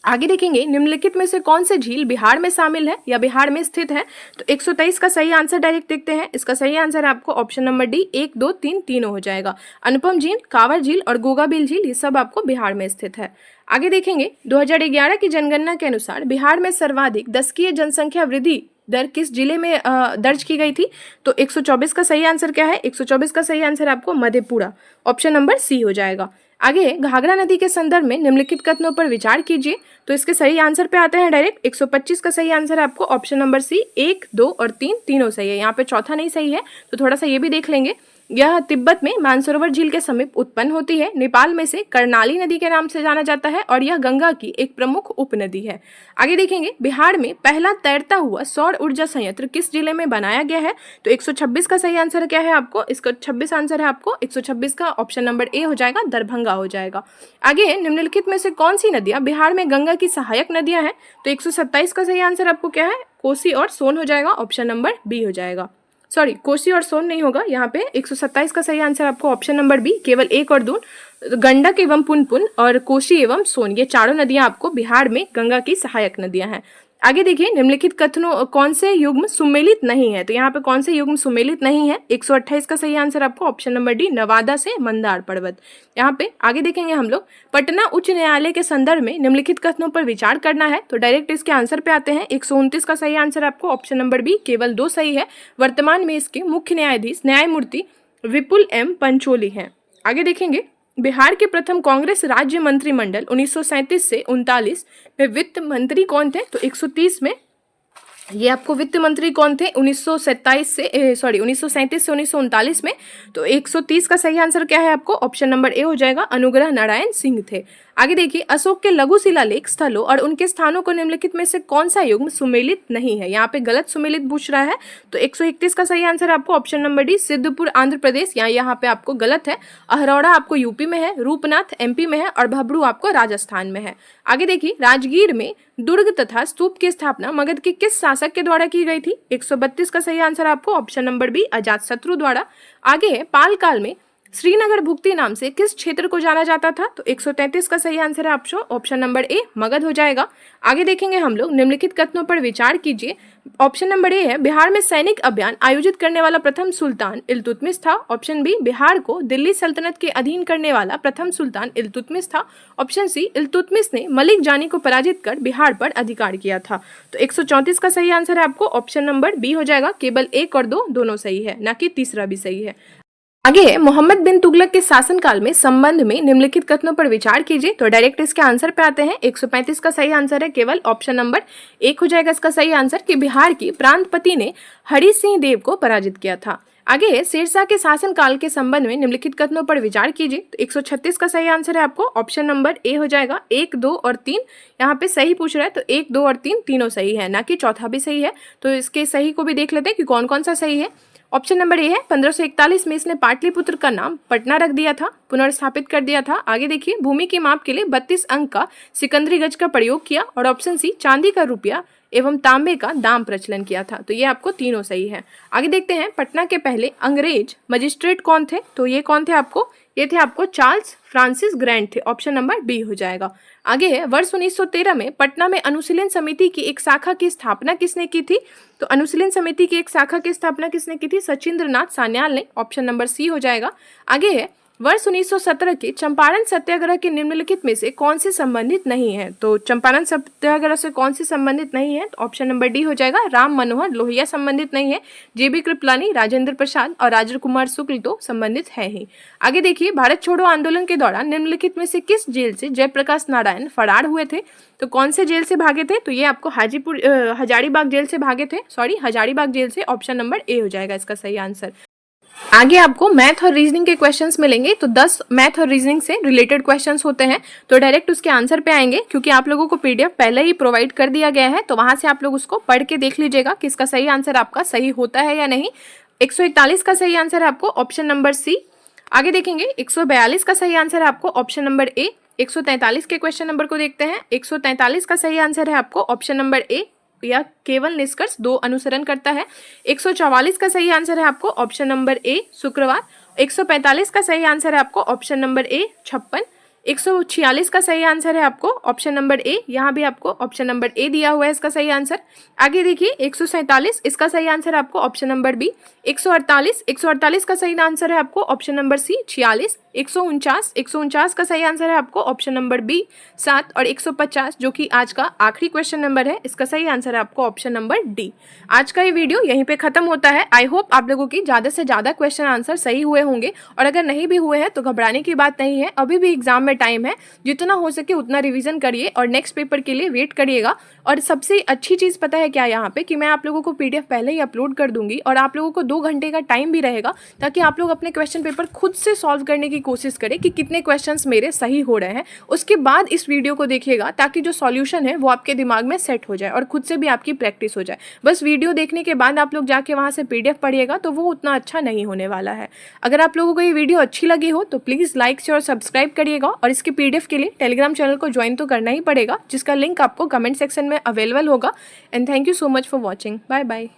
आगे देखेंगे, निम्नलिखित में से कौन से झील बिहार में शामिल है या बिहार में स्थित है? तो 123 का सही आंसर डायरेक्ट देखते हैं। इसका सही आंसर आपको ऑप्शन नंबर डी, 1, 2, 3 तीनों हो जाएगा। अनुपम झील, कांवर झील और गोगाबिल झील ये सब आपको बिहार में स्थित है। आगे देखेंगे, 2011 की जनगणना के अनुसार बिहार में सर्वाधिक दशकीय जनसंख्या वृद्धि दर किस जिले में दर्ज की गई थी? तो 124 का सही आंसर क्या है? 124 का सही आंसर आपको मधेपुरा, ऑप्शन नंबर सी हो जाएगा। आगे, घाघरा नदी के संदर्भ में निम्नलिखित कथनों पर विचार कीजिए। तो इसके सही आंसर पे आते हैं डायरेक्ट। 125 का सही आंसर आपको ऑप्शन नंबर सी, 1, 2 और 3 तीनों सही है। यहाँ पे चौथा नहीं सही है, तो थोड़ा सा ये भी देख लेंगे। यह तिब्बत में मानसरोवर झील के समीप उत्पन्न होती है। नेपाल में से कर्णाली नदी के नाम से जाना जाता है और यह गंगा की एक प्रमुख उपनदी है। आगे देखेंगे, बिहार में पहला तैरता हुआ सौर ऊर्जा संयंत्र किस जिले में बनाया गया है? तो 126 का सही आंसर क्या है आपको? इसका 26 आंसर है आपको 126 का, ऑप्शन नंबर ए हो जाएगा, दरभंगा हो जाएगा। आगे, निम्नलिखित में से कौन सी नदियां बिहार में गंगा की सहायक नदियां हैं? तो 127 का सही आंसर आपको क्या है? कोसी और सोन हो जाएगा, ऑप्शन नंबर बी हो जाएगा। सॉरी, कोसी और सोन नहीं होगा यहाँ पे। 127 का सही आंसर आपको ऑप्शन नंबर बी, केवल एक और दून, गंडक एवं पुनपुन और कोसी एवं सोन, ये चारों नदियां आपको बिहार में गंगा की सहायक नदियां हैं। आगे देखिए, निम्नलिखित कथनों कौन से युग्म सुमेलित नहीं है? तो यहाँ पे कौन से युग्म सुमेलित नहीं है? 128 का सही आंसर आपको ऑप्शन नंबर डी, नवादा से मंदार पर्वत। यहाँ पे आगे देखेंगे हम लोग, पटना उच्च न्यायालय के संदर्भ में निम्नलिखित कथनों पर विचार करना है। तो डायरेक्ट इसके आंसर पे आते हैं। 129 का सही आंसर आपको ऑप्शन नंबर बी, केवल 2 सही है। वर्तमान में इसके मुख्य न्यायाधीश न्यायमूर्ति विपुल एम पंचोली हैं। आगे देखेंगे, बिहार के प्रथम कांग्रेस राज्य मंत्रिमंडल 1937 से 39 में वित्त मंत्री कौन थे? तो 130 में ये आपको वित्त मंत्री कौन थे? 1937 से 1939 में। तो 130 का सही आंसर क्या है आपको? ऑप्शन नंबर ए हो जाएगा, अनुग्रह नारायण सिंह थे। आगे देखिए, अशोक के लघु शिलालेख स्थलों और उनके स्थानों को निम्नलिखित में से कौन सा युग्म सुमेलित नहीं है? यहाँ पे गलत सुमेलित पूछ रहा है। तो 131 का सही आंसर आपको option number D, Siddhpur Andhra Pradesh, यहाँ पे आपको गलत है। अहरौड़ा आपको यूपी में है, रूपनाथ एमपी में है और भबरू आपको राजस्थान में है। आगे देखिए, राजगीर में दुर्ग तथा स्तूप की स्थापना मगध के किस शासक के द्वारा की गई थी? 132 का सही आंसर आपको ऑप्शन नंबर बी, अजातशत्रु द्वारा। आगे है, पाल काल में श्रीनगर भुक्ति नाम से किस क्षेत्र को जाना जाता था? तो 133 का सही आंसर है आपको ऑप्शन नंबर ए, मगध हो जाएगा। आगे देखेंगे हम लोग, निम्नलिखित कथनों पर विचार कीजिए। ऑप्शन नंबर ए है, बिहार में सैनिक अभियान आयोजित करने वाला प्रथम सुल्तान इल्तुतमिश था। ऑप्शन बी, बिहार को दिल्ली सल्तनत के अधीन करने वाला प्रथम सुल्तान इल्तुतमिश था। ऑप्शन सी, इल्तुतमिश ने मलिक जानी को पराजित कर बिहार पर अधिकार किया था। तो 134 का सही आंसर है आपको ऑप्शन नंबर बी हो जाएगा, केवल 1 और 2 दोनों सही है, ना कि तीसरा भी सही है। आगे है, मोहम्मद बिन तुगलक के शासनकाल में संबंध में निम्नलिखित कथनों पर विचार कीजिए। तो डायरेक्ट इसके आंसर पे आते हैं। 135 का सही आंसर है केवल ऑप्शन नंबर 1 हो जाएगा इसका सही आंसर, कि बिहार की प्रांतपति ने हरि सिंह देव को पराजित किया था। आगे है, शेरशाह के शासनकाल के संबंध में निम्नलिखित कथनों पर विचार कीजिए। तो 136 का सही आंसर है आपको ऑप्शन नंबर ए हो जाएगा। 1, 2 और 3 यहाँ पे सही पूछ रहा है, तो 1, 2 और 3 तीनों सही है, ना कि चौथा भी सही है। तो इसके सही को भी देख लेते हैं कि कौन कौन सा सही है। ऑप्शन नंबर ए है, 1541 में इसने पाटलिपुत्र का नाम पटना रख दिया था, पुनर्स्थापित कर दिया था। आगे देखिए, भूमि के माप के लिए 32 अंक का सिकंदरी गज का प्रयोग किया और ऑप्शन सी, चांदी का रुपया एवं तांबे का दाम प्रचलन किया था। तो ये आपको तीनों सही है। आगे देखते हैं, पटना के पहले अंग्रेज मजिस्ट्रेट कौन थे? तो ये कौन थे आपको? ये थे आपको चार्ल्स फ्रांसिस ग्रैंट थे, ऑप्शन नंबर बी हो जाएगा। आगे है, वर्ष 1913 में पटना में अनुशीलन समिति की एक शाखा की स्थापना किसने की थी? तो अनुशीलन समिति की एक शाखा की स्थापना किसने की थी? सचिंद्रनाथ सान्याल ने, ऑप्शन नंबर सी हो जाएगा। आगे है, वर्ष 1917 के चंपारण सत्याग्रह के निम्नलिखित में से कौन से संबंधित नहीं है? तो चंपारण सत्याग्रह से कौन से संबंधित नहीं है? तो ऑप्शन नंबर डी हो जाएगा, राम मनोहर लोहिया संबंधित नहीं है। जेबी कृपलानी, राजेंद्र प्रसाद और राजेंद्र कुमार शुक्ल तो संबंधित है ही। आगे देखिए, भारत छोड़ो आंदोलन के दौरान निम्नलिखित में से किस जेल से जयप्रकाश नारायण फरार हुए थे? तो कौन से जेल से भागे थे? तो ये आपको हजारीबाग जेल से भागे थे, हजारीबाग जेल से, ऑप्शन नंबर ए हो जाएगा इसका सही आंसर। आगे आपको मैथ और रीजनिंग के क्वेश्चंस मिलेंगे। तो 10 मैथ और रीजनिंग से रिलेटेड क्वेश्चंस होते हैं, तो डायरेक्ट उसके आंसर पे आएंगे, क्योंकि आप लोगों को पीडीएफ पहले ही प्रोवाइड कर दिया गया है। तो वहां से आप लोग उसको पढ़ के देख लीजिएगा कि इसका सही आंसर आपका सही होता है या नहीं। 141 का सही आंसर है आपको ऑप्शन नंबर सी। आगे देखेंगे, 142 का सही आंसर है आपको ऑप्शन नंबर ए। 143 के क्वेश्चन नंबर को देखते हैं। 143 का सही आंसर है आपको ऑप्शन नंबर ए, या केवल निष्कर्ष 2 अनुसरण करता है। 144 का सही आंसर है आपको ऑप्शन नंबर ए, शुक्रवार। 145 का सही आंसर है आपको ऑप्शन नंबर ए, 56। 146 का सही आंसर है आपको ऑप्शन नंबर ए, यहाँ भी आपको ऑप्शन नंबर ए दिया हुआ है इसका सही आंसर। आगे देखिए, 147 इसका सही आंसर है आपको ऑप्शन नंबर बी। 148 का सही आंसर है आपको ऑप्शन नंबर सी, 46। 149 का सही आंसर है आपको ऑप्शन नंबर बी, 7। और 150 जो कि आज का आखिरी क्वेश्चन नंबर है, इसका सही आंसर है आपको ऑप्शन नंबर डी। आज का ये वीडियो यहीं पे खत्म होता है। आई होप आप लोगों की ज़्यादा से ज़्यादा क्वेश्चन आंसर सही हुए होंगे, और अगर नहीं भी हुए हैं तो घबराने की बात नहीं है। अभी भी एग्जाम में टाइम है, जितना हो सके उतना रिवीजन करिए और नेक्स्ट पेपर के लिए वेट करिएगा। और सबसे अच्छी चीज़ पता है क्या यहाँ पे, कि मैं आप लोगों को PDF पहले ही अपलोड कर दूंगी और आप लोगों को 2 घंटे का टाइम भी रहेगा, ताकि आप लोग अपने क्वेश्चन पेपर खुद से सॉल्व करने की कोशिश करें कि कितने क्वेश्चंस मेरे सही हो रहे हैं। उसके बाद इस वीडियो को देखिएगा, ताकि जो सॉल्यूशन है वो आपके दिमाग में सेट हो जाए और खुद से भी आपकी प्रैक्टिस हो जाए। बस वीडियो देखने के बाद आप लोग जाके वहाँ से PDF पढ़िएगा तो वो उतना अच्छा नहीं होने वाला है। अगर आप लोगों को ये वीडियो अच्छी लगी हो तो प्लीज़ लाइक शेयर और सब्सक्राइब करिएगा, और इसके PDF के लिए टेलीग्राम चैनल को ज्वाइन तो करना ही पड़ेगा, जिसका लिंक आपको कमेंट सेक्शन में अवेलेबल होगा। And thank you so much for watching. Bye bye.